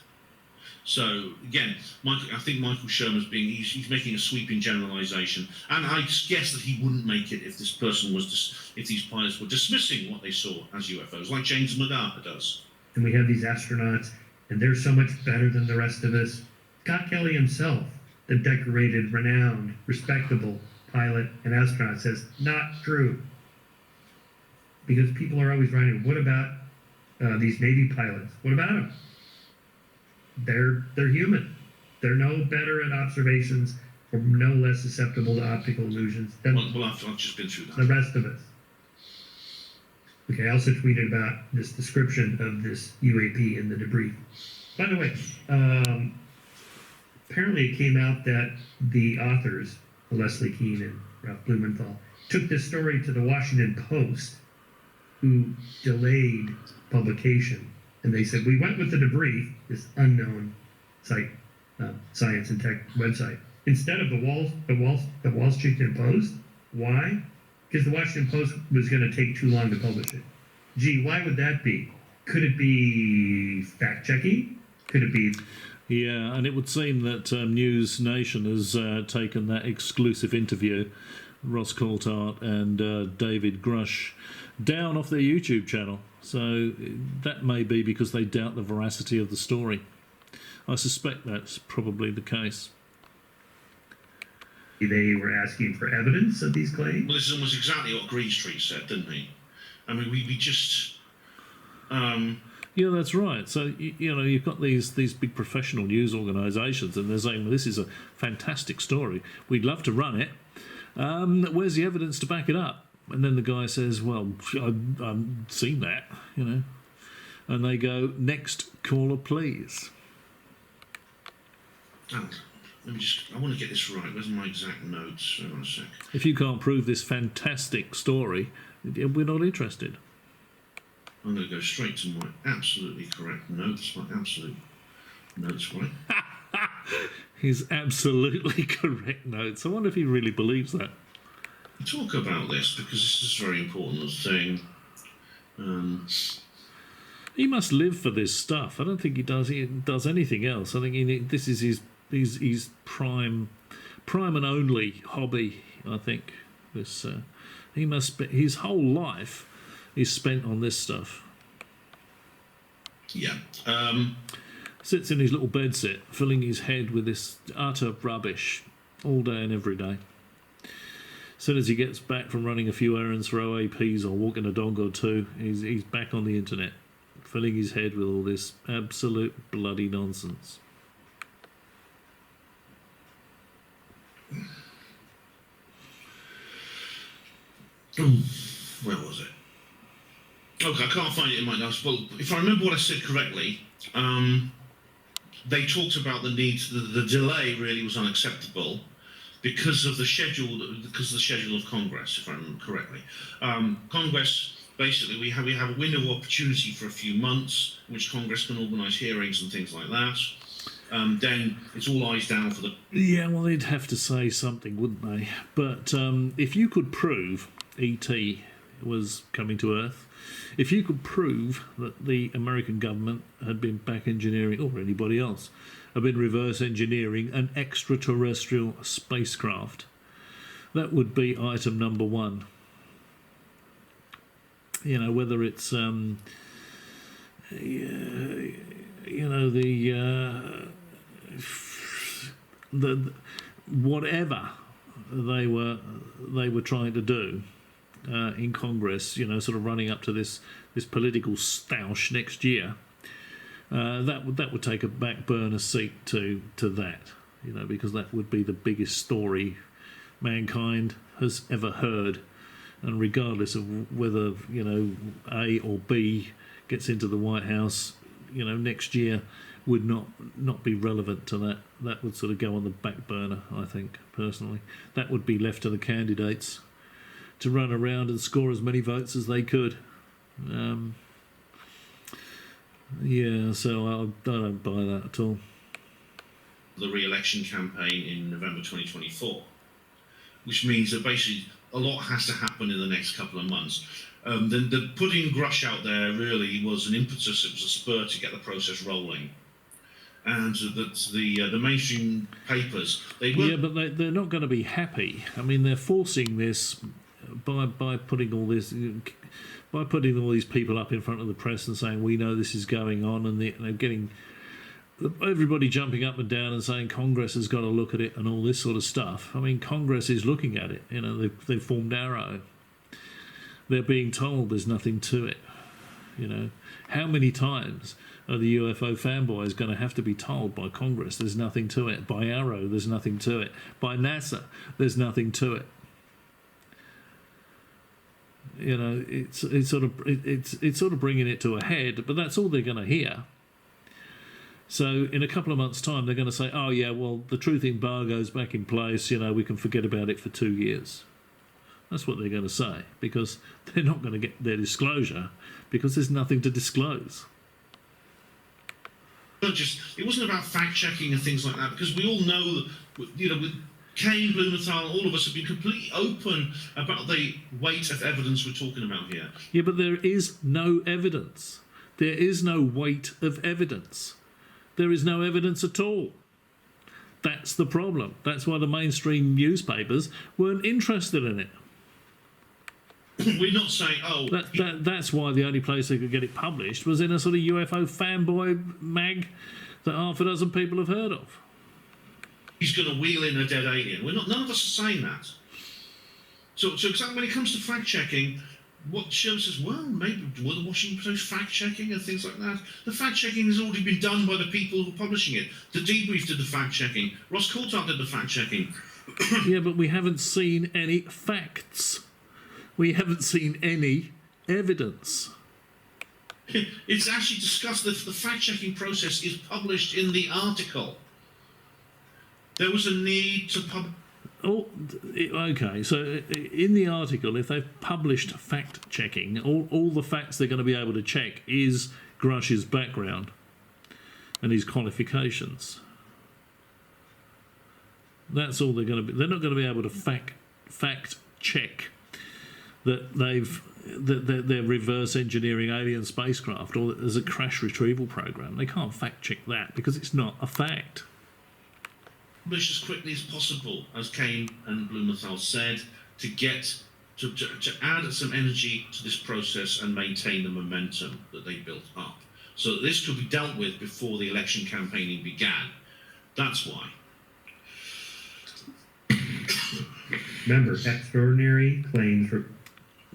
So, again, I think Michael Shermer's he's making a sweeping generalisation, and I guess that he wouldn't make it if if these pilots were dismissing what they saw as UFOs, like James McGarha does. And we have these astronauts, and they're so much better than the rest of us. Scott Kelly himself, the decorated, renowned, respectable pilot and astronaut, says, not true. Because people are always writing, what about these Navy pilots? What about them? They're human. They're no better at observations or no less susceptible to optical illusions than I've just been through that. The rest of us. Okay, I also tweeted about this description of this UAP in the debris. By the way, apparently it came out that the authors, Leslie Kean and Ralph Blumenthal, took this story to the Washington Post, who delayed publication. And they said, we went with the debris, this unknown site, science and tech website, instead of the Wall Street Post. Why? Because the Washington Post was going to take too long to publish it. Gee, why would that be? Could it be fact-checking? Could it be... Yeah, and it would seem that News Nation has taken that exclusive interview, Ross Coulthart and David Grusch, down off their YouTube channel. So that may be because they doubt the veracity of the story. I suspect that's probably the case. They were asking for evidence of these claims? Well, this is almost exactly what Green Street said, didn't he? I mean, we just... Yeah, that's right. So, you've got these big professional news organisations, and they're saying, well, this is a fantastic story. We'd love to run it. Where's the evidence to back it up? And then the guy says, well, I've seen that, And they go, next caller, please. Oh, I want to get this right. Where's my exact notes? Hang on a sec. If you can't prove this fantastic story, we're not interested. I'm going to go straight to my absolutely correct notes. My absolute notes, right? His absolutely correct notes. I wonder if he really believes that. Talk about this, because this is a very important thing. He must live for this stuff. I don't think he does anything else. I think this is his prime and only hobby. I think this he must his whole life is spent on this stuff. Yeah. Sits in his little bedsit, filling his head with this utter rubbish all day and every day. As soon as he gets back from running a few errands for OAPs or walking a dog or two, he's back on the internet, filling his head with all this absolute bloody nonsense. Where was it? Okay, I can't find it in my notes. Well, if I remember what I said correctly, they talked about the need. The delay really was unacceptable because of the schedule of Congress. If I remember correctly, Congress basically we have a window of opportunity for a few months, in which Congress can organise hearings and things like that. Then it's all eyes down for the. Yeah, well, they'd have to say something, wouldn't they? But if you could prove E.T. was coming to Earth, if you could prove that the American government had been back engineering, or anybody else, had been reverse engineering an extraterrestrial spacecraft, that would be item number one. Whether it's the whatever they were trying to do in Congress, sort of running up to this political stoush next year, that would take a back burner seat to that, because that would be the biggest story mankind has ever heard, and regardless of whether A or B gets into the White House, next year would not be relevant to that. That would sort of go on the back burner, I think, personally. That would be left to the candidates to run around and score as many votes as they could. So I don't buy that at all. The re-election campaign in November 2024, which means that basically a lot has to happen in the next couple of months. The putting Grusch out there really was an impetus, it was a spur to get the process rolling. And that the mainstream papers, they were... Yeah, but they're not going to be happy. I mean, they're forcing this by putting all this... By putting all these people up in front of the press and saying, we know this is going on, and they're getting everybody jumping up and down and saying Congress has got to look at it and all this sort of stuff. I mean, Congress is looking at it. They've formed Arrow. They're being told there's nothing to it. How many times are the UFO fanboys going to have to be told by Congress there's nothing to it? By Arrow, there's nothing to it. By NASA, there's nothing to it. It's sort of bringing it to a head, but that's all they're going to hear. So in a couple of months' time, they're going to say, "Oh yeah, well the truth embargo's back in place. We can forget about it for 2 years." That's what they're going to say, because they're not going to get their disclosure because there's nothing to disclose. It wasn't about fact checking and things like that, because we all know that with Kane, Blumenthal, all of us have been completely open about the weight of evidence we're talking about here. Yeah, but there is no evidence. There is no weight of evidence. There is no evidence at all. That's the problem. That's why the mainstream newspapers weren't interested in it. we're not saying, oh, That's why the only place they could get it published was in a sort of UFO fanboy mag that half a dozen people have heard of. he's going to wheel in a dead alien. None of us are saying that. So exactly when it comes to fact checking, what Shermer says, well, maybe were the Washington Post fact checking and things like that. The fact checking has already been done by the people who are publishing it. The Debrief did the fact checking. Ross Coulthard did the fact checking. Yeah, but we haven't seen any facts. We haven't seen any evidence. It's actually discussed. The fact checking process is published in the article. There was a need to Oh, okay. So in the article, if they've published fact checking, all the facts they're going to be able to check is Grusch's background and his qualifications. That's all they're going to be. They're not going to be able to fact check that they're reverse engineering alien spacecraft or that there's a crash retrieval program. They can't fact check that because it's not a fact. Publish as quickly as possible, as Kane and Blumenthal said, to get to add some energy to this process and maintain the momentum that they built up, so that this could be dealt with before the election campaigning began. That's why. Remember, extraordinary claims.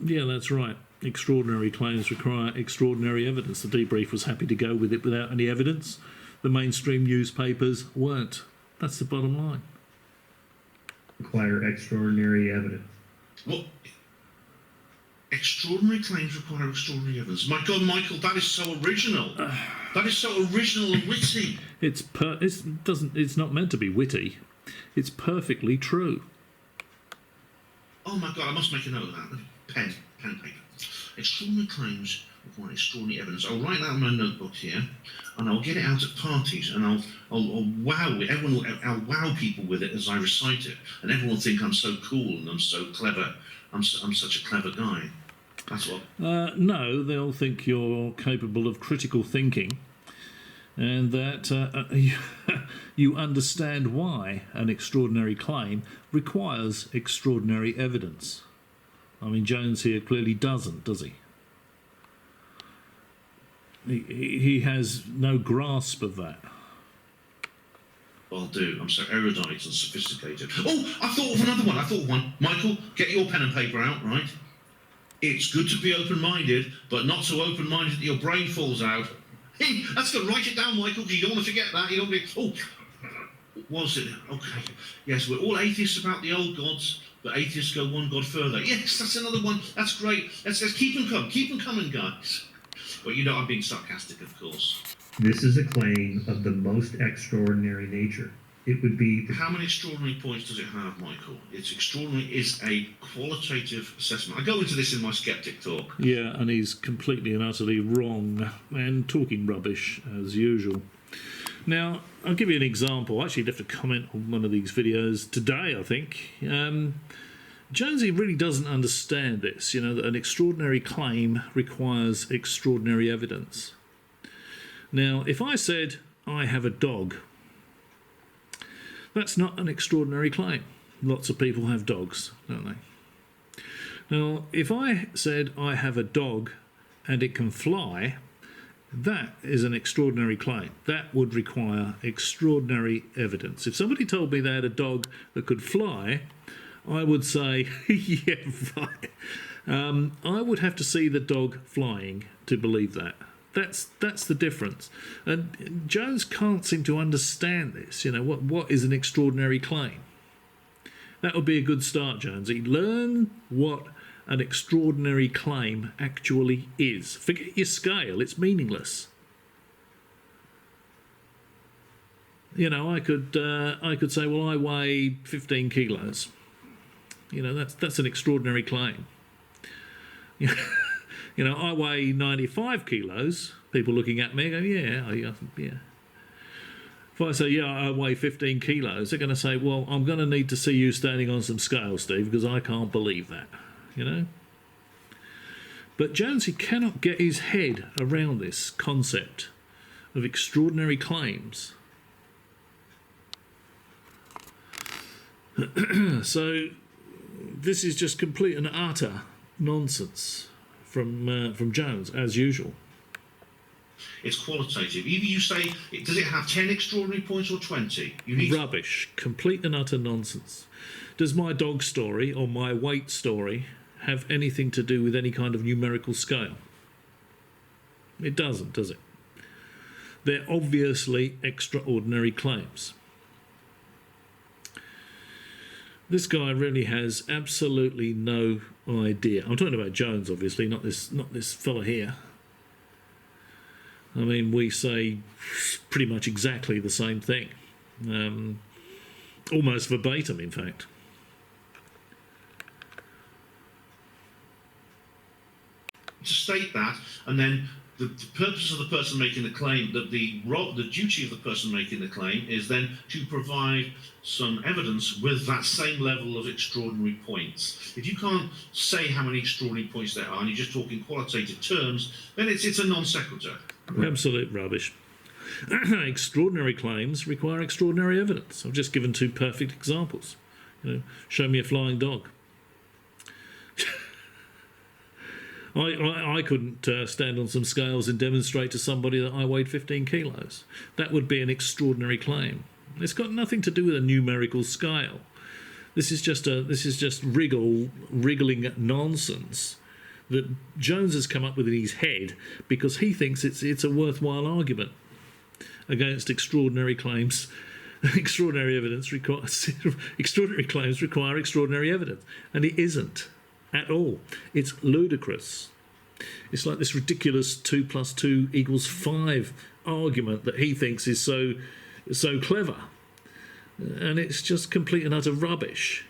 Yeah, that's right. Extraordinary claims require extraordinary evidence. The Debrief was happy to go with it without any evidence. The mainstream newspapers weren't. That's the bottom line. Require extraordinary evidence. What? Extraordinary claims require extraordinary evidence. My God, Michael, that is so original. That is so original and witty. It's not meant to be witty. It's perfectly true. Oh my God, I must make a note of that. Pen, paper. Extraordinary claims require extraordinary evidence. I'll write that in my notebook here, and I'll get it out at parties, and I'll wow it. I'll wow people with it as I recite it, and everyone will think I'm so cool and I'm so clever. I'm such a clever guy. That's what. No, they'll think you're capable of critical thinking, and that you understand why an extraordinary claim requires extraordinary evidence. I mean, Jones here clearly doesn't, does he? He has no grasp of that. I'll do. I'm so erudite and sophisticated. Oh, I thought of another one. Michael, get your pen and paper out, right? It's good to be open-minded, but not so open-minded that your brain falls out. Hey, that's good. Write it down, Michael, because you don't want to forget that. You don't be. Oh, was it? Okay. Yes, we're all atheists about the old gods, but atheists go one god further. Yes, that's another one. That's great. Let's keep them coming. Keep them coming, guys. But you know, I'm being sarcastic, of course. This is a claim of the most extraordinary nature. It would be... How many extraordinary points does it have, Michael? It's extraordinary is a qualitative assessment. I go into this in my skeptic talk. Yeah, and he's completely and utterly wrong and talking rubbish, as usual. Now, I'll give you an example. I actually left a comment on one of these videos today, I think. Jonesy really doesn't understand this, you know, that an extraordinary claim requires extraordinary evidence. Now, if I said, I have a dog, that's not an extraordinary claim. Lots of people have dogs, don't they? Now, if I said, I have a dog and it can fly, that is an extraordinary claim. That would require extraordinary evidence. If somebody told me they had a dog that could fly, I would say, yeah, right. I would have to see the dog flying to believe that. That's the difference. And Jones can't seem to understand this. You know, what is an extraordinary claim? That would be a good start, Jonesy. Learn what an extraordinary claim actually is. Forget your scale, it's meaningless. You know, I could say, well, I weigh 15 kilos. You know, that's an extraordinary claim. You know, I weigh 95 kilos. People looking at me go, yeah. If I say, yeah, I weigh 15 kilos, they're going to say, well, I'm going to need to see you standing on some scales, Steve, because I can't believe that, you know. But Jonesy cannot get his head around this concept of extraordinary claims. So this is just complete and utter nonsense from Jones, as usual. It's qualitative. Either you say, does it have 10 extraordinary points or 20? You need Rubbish. Complete and utter nonsense. Does my dog story or my weight story have anything to do with any kind of numerical scale? It doesn't, does it? They're obviously extraordinary claims. This guy really has absolutely no idea. I'm talking about Jones, obviously, not this fella here. I mean, we say pretty much exactly the same thing. Almost verbatim, in fact. to state that, and then the purpose of the person making the claim, that the duty of the person making the claim is then to provide some evidence with that same level of extraordinary points. If you can't say how many extraordinary points there are, and you're just talking qualitative terms, then it's a non sequitur. Absolute rubbish. Extraordinary claims require extraordinary evidence. I've just given two perfect examples. Show me a flying dog. I couldn't stand on some scales and demonstrate to somebody that I weighed 15 kilos. That would be an extraordinary claim. It's got nothing to do with a numerical scale. This is just wriggling nonsense that Jones has come up with in his head because he thinks it's a worthwhile argument against extraordinary claims. Extraordinary claims require extraordinary evidence, and it isn't at all. It's ludicrous. It's like this ridiculous 2 + 2 = 5 argument that he thinks is so clever, and it's just complete and utter rubbish.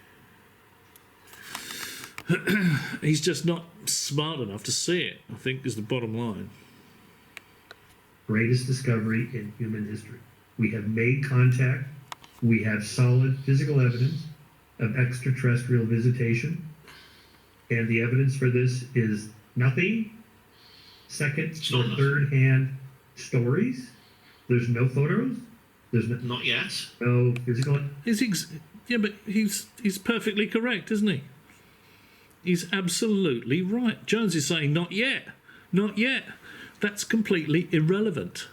He's just not smart enough to see it, I think, is the bottom line. Greatest discovery in human history. We have made contact. We have solid physical evidence of extraterrestrial visitation. And the evidence for this is nothing. Second or third hand stories. There's no photos. There's not yet. No physical. Yeah, but he's perfectly correct, isn't he? He's absolutely right. Jones is saying not yet. Not yet. That's completely irrelevant.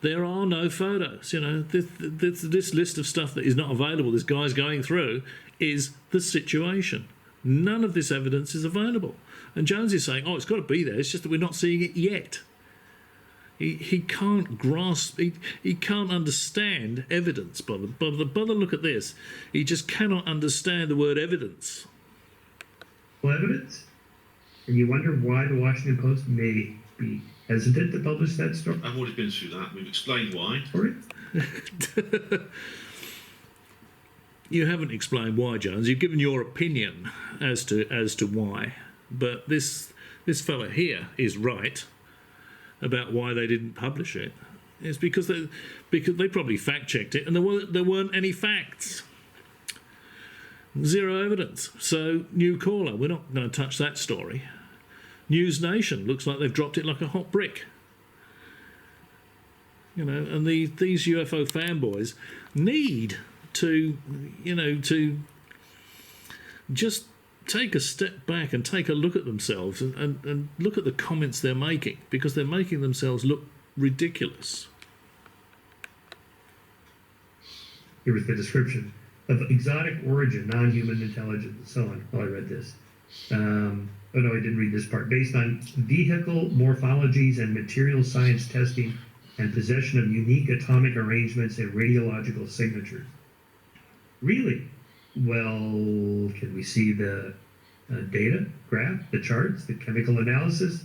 There are no photos. This list of stuff that is not available, this guy's going through, is the situation. None of this evidence is available. And Jones is saying, it's got to be there. It's just that we're not seeing it yet. He can't grasp, he can't understand evidence. Bother look at this. He just cannot understand the word evidence. Well, evidence? And you wonder why the Washington Post may be hesitant to publish that story? I've already been through that. We've explained why. Sorry? You haven't explained why, Jones. You've given your opinion as to why. But this fella here is right about why they didn't publish it. It's because they probably fact-checked it and there weren't any facts. Zero evidence. So, new caller, we're not going to touch that story. News Nation looks like they've dropped it like a hot brick. And these UFO fanboys need to just take a step back and take a look at themselves and look at the comments they're making, because they're making themselves look ridiculous. Here was the description of exotic origin, non-human intelligence, and so on. I read this. I didn't read this part. Based on vehicle morphologies and material science testing and possession of unique atomic arrangements and radiological signatures. Really? Well, can we see the data, graph, the charts, the chemical analysis?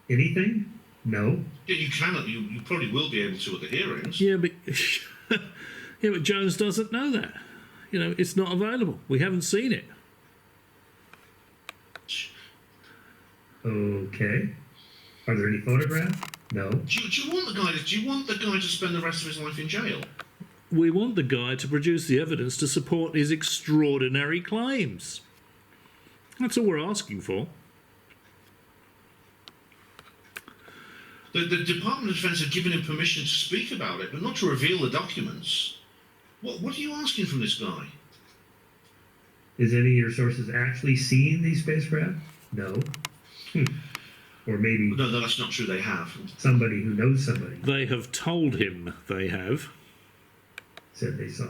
Anything? No. Yeah, you cannot. You probably will be able to at the hearings. Yeah, but but Jones doesn't know that. It's not available. We haven't seen it. Okay. Are there any photographs? No. Do you want the guy to spend the rest of his life in jail? We want the guy to produce the evidence to support his extraordinary claims. That's all we're asking for. The Department of Defense have given him permission to speak about it, but not to reveal the documents. What are you asking from this guy? Is any of your sources actually seeing these spacecraft? No. Or maybe No, that's not true. They have. somebody who knows somebody They have told him they have. said they saw.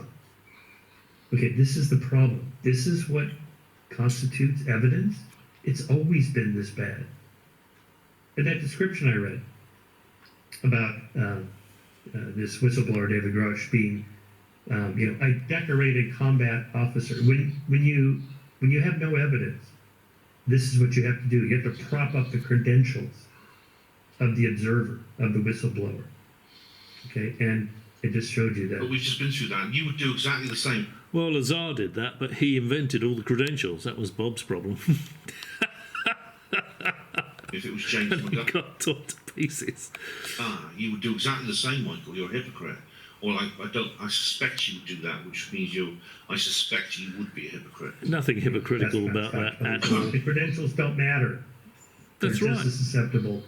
Okay, this is the problem. This is what constitutes evidence. It's always been this bad. And that description I read about this whistleblower, David Grusch, being, a decorated combat officer. When you have no evidence, this is what you have to do. You have to prop up the credentials of the observer, of the whistleblower. Okay, and it just showed you that. But we've just been through that. You would do exactly the same. Well, Lazar did that, but he invented all the credentials. That was Bob's problem. If it was James He McGuffey. got torn to pieces. You would do exactly the same, Michael. You're a hypocrite. Or I suspect you would do that, which means I suspect you would be a hypocrite. Nothing hypocritical about that at all. The credentials don't matter. That's They're right. just as susceptible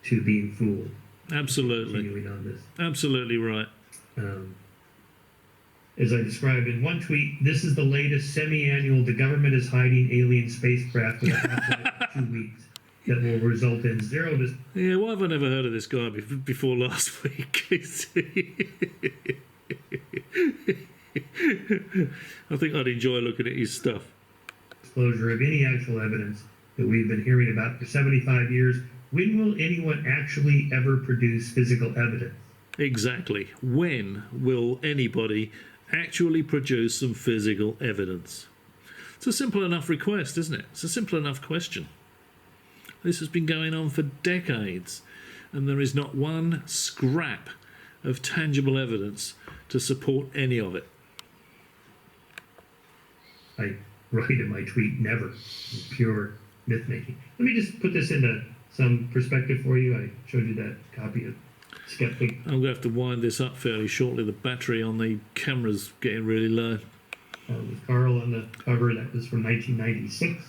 to being fooled. Absolutely. Continuing on this. Absolutely right. As I described in one tweet, this is the latest semi-annual "the government is hiding alien spacecraft with a half-life of 2 weeks" that will result in zero. Yeah, why have I never heard of this guy before last week? I think I'd enjoy looking at his stuff. Disclosure of any actual evidence that we've been hearing about for 75 years. When will anyone actually ever produce physical evidence? Exactly. When will anybody actually produce some physical evidence? It's a simple enough request, isn't it? It's a simple enough question. This has been going on for decades, and there is not one scrap of tangible evidence to support any of it. I write in my tweet, never. Pure myth-making. Let me just put this into some perspective for you. I showed you that copy of Skeptic. I'm going to have to wind this up fairly shortly. The battery on the camera's getting really low. With Carl on the cover, that was from 1996.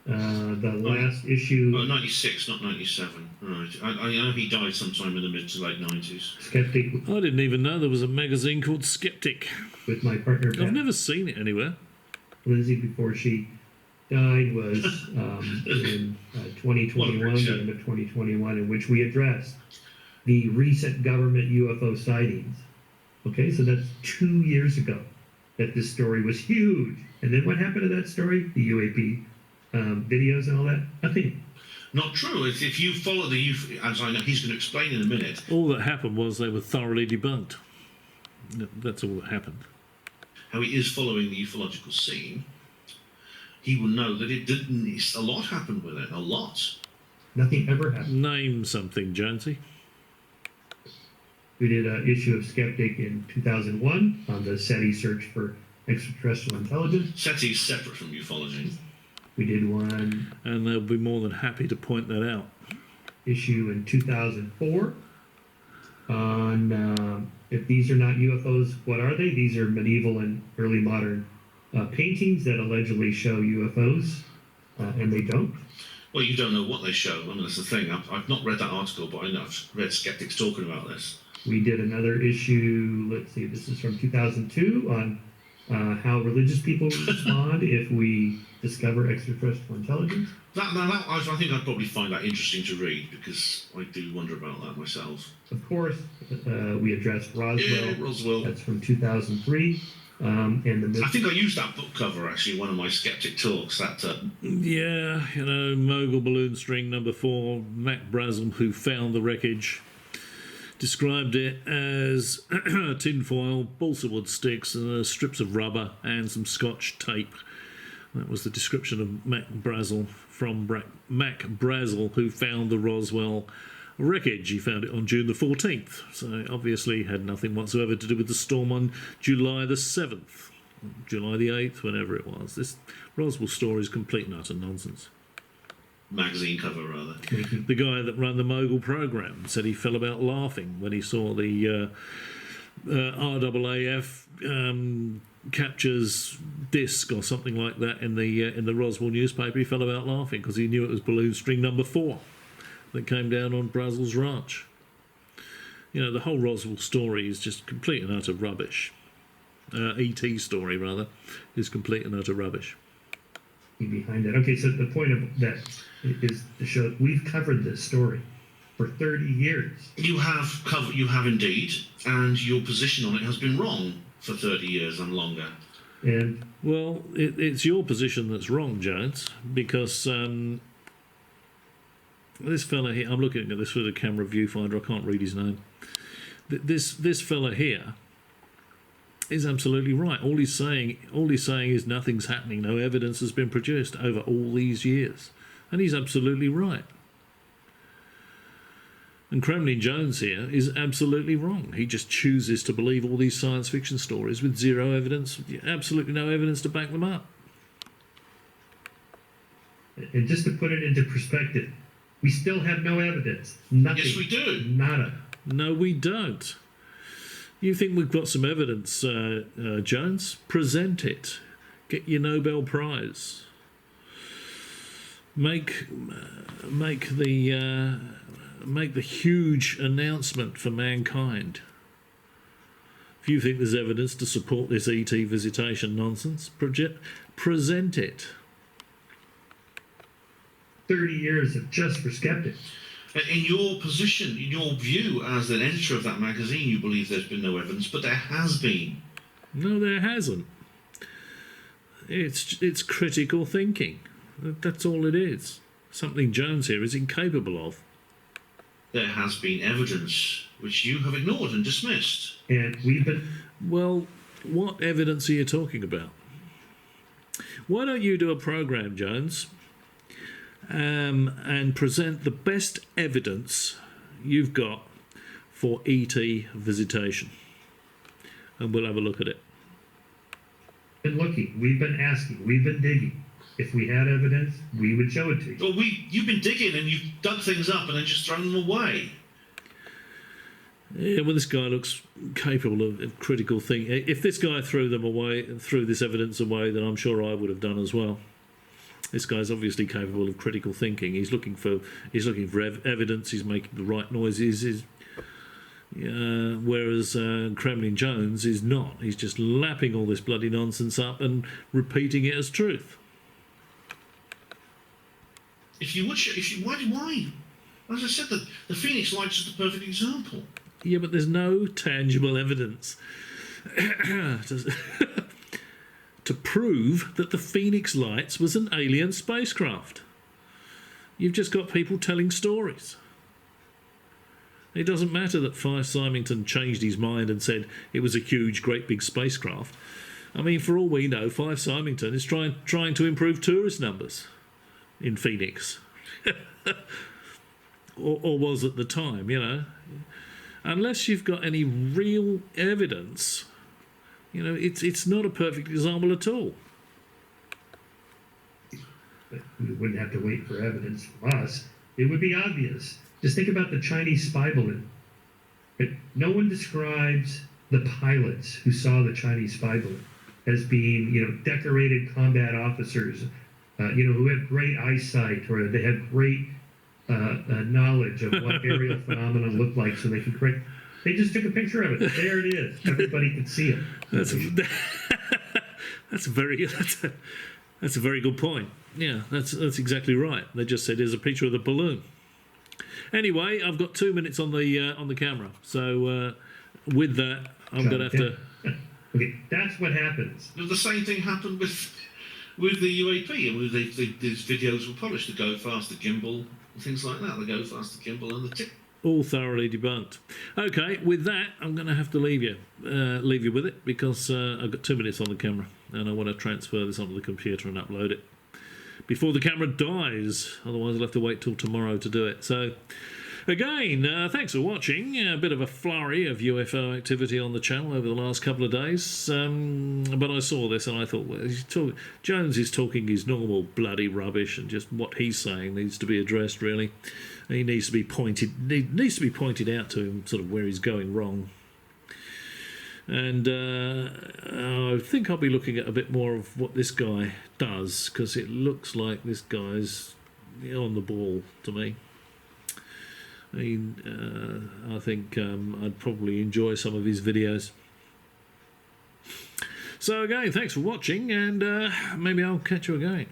The last issue. 96, not 97. Right. I know he died sometime in the mid to late 90s. Skeptic I didn't even know there was a magazine called Skeptic. with my partner, I've never seen it anywhere. Lindsay, before she died, was in 2021, the end of 2021, in which we addressed the recent government UFO sightings. Okay, so that's 2 years ago that this story was huge. And then what happened to that story? The UAP videos and all that? Nothing. Not true. If you follow as I know, he's going to explain in a minute. All that happened was they were thoroughly debunked. That's all that happened. How he is following the ufological scene, he will know that it didn't. A lot happened with it. A lot. Nothing ever happened. Name something, Jonesy. We did an issue of Skeptic in 2001 on the SETI search for extraterrestrial intelligence. SETI is separate from ufology. We did one And they'll be more than happy to point that out. issue in 2004 on if these are not UFOs, what are they? These are medieval and early modern paintings that allegedly show UFOs, and they don't. Well, you don't know what they show. I mean, that's the thing. I've not read that article, but I know I've read skeptics talking about this. We did another issue, let's see, this is from 2002, on how religious people respond if we discover extraterrestrial intelligence. I think I'd probably find that interesting to read, because I do wonder about that myself. Of course, we addressed Roswell. Yeah, Roswell. That's from 2003. And the I think I used that book cover, actually, in one of my skeptic talks. Yeah, Mogul Balloon String number 4, Mac Brazel, who found the wreckage, described it as tinfoil, balsa wood sticks, strips of rubber, and some Scotch tape. That was the description of Mac Brazel from Mac Brazel, who found the Roswell wreckage. He found it on June the 14th, so obviously had nothing whatsoever to do with the storm on July the 7th, July the 8th, whenever it was. This Roswell story is complete and utter nonsense. Magazine cover, rather. The guy that ran the Mogul program said he fell about laughing when he saw the RAAF captures disc or something like that in the Roswell newspaper. He fell about laughing because he knew it was balloon string number 4 that came down on Brazel's ranch. The whole Roswell story is just complete and utter rubbish. ET story, rather, is complete and utter rubbish. thinking behind that. Okay, so the point of that is to show we've covered this story for 30 years. You have indeed, and your position on it has been wrong for 30 years and longer. And well, it's your position that's wrong, Jones, because this fella here, I'm looking at this with a camera viewfinder, I can't read his name. This fella here is absolutely right. All he's saying is nothing's happening, no evidence has been produced over all these years. And he's absolutely right. And Kremlin-Jones here is absolutely wrong. He just chooses to believe all these science fiction stories with zero evidence, absolutely no evidence to back them up. And just to put it into perspective, we still have no evidence. Nothing. Yes, we do. Nada. No, we don't. You think we've got some evidence, Jones? Present it. Get your Nobel Prize. Make the huge announcement for mankind. If you think there's evidence to support this ET visitation nonsense, present it. 30 years of just for skeptics. In your position, in your view as an editor of that magazine, you believe there's been no evidence, but there has been. No, there hasn't. It's critical thinking. That's all it is. Something Jones here is incapable of. There has been evidence which you have ignored and dismissed. And we've been... Well, what evidence are you talking about? Why don't you do a program, Jones, and present the best evidence you've got for ET visitation, and we'll have a look at it. Been looking, we've been asking, we've been digging. If we had evidence, we would show it to you. Well, you've been digging and you've dug things up and then just thrown them away. Yeah, well, this guy looks capable of critical thinking. If this guy threw this evidence away, then I'm sure I would have done as well. This guy's obviously capable of critical thinking. He's looking for evidence. He's making the right noises. Whereas Kremlin-Jones is not. He's just lapping all this bloody nonsense up and repeating it as truth. Why? As I said, the Phoenix Lights is the perfect example. Yeah, but there's no tangible evidence to prove that the Phoenix Lights was an alien spacecraft. You've just got people telling stories. It doesn't matter that Fife Symington changed his mind and said it was a huge, great big spacecraft. I mean, for all we know, Fife Symington is trying to improve tourist numbers in Phoenix. or was at the time, you know. Unless you've got any real evidence, you know, it's not a perfect example at all. But we wouldn't have to wait for evidence from us. It would be obvious. Just think about the Chinese spy balloon. No one describes the pilots who saw the Chinese spy balloon as being, you know, decorated combat officers, who had great eyesight, or they had great knowledge of what aerial phenomena looked like, so they could correct. They just took a picture of it. There it is. Everybody could see it. That's a very good point. Yeah, that's exactly right. They just said, "Here's a picture of the balloon." Anyway, I've got 2 minutes on the camera, so with that, I'm going to have to. Okay, that's what happens. The same thing happened with the UAP, and these videos were published. The go fast, the gimbal, things like that. The go fast, the gimbal, and the tip. All thoroughly debunked. Okay, with that, I'm going to have to leave you with it, because I've got 2 minutes on the camera, and I want to transfer this onto the computer and upload it before the camera dies. Otherwise, I'll have to wait till tomorrow to do it. So, again, thanks for watching. A bit of a flurry of UFO activity on the channel over the last couple of days. But I saw this and I thought, well, Jones is talking his normal bloody rubbish, and just what he's saying needs to be addressed, really. He needs to be pointed out to him, sort of where he's going wrong. And I think I'll be looking at a bit more of what this guy does, because it looks like this guy's on the ball to me. I mean, I think I'd probably enjoy some of his videos. So again, thanks for watching, and maybe I'll catch you again.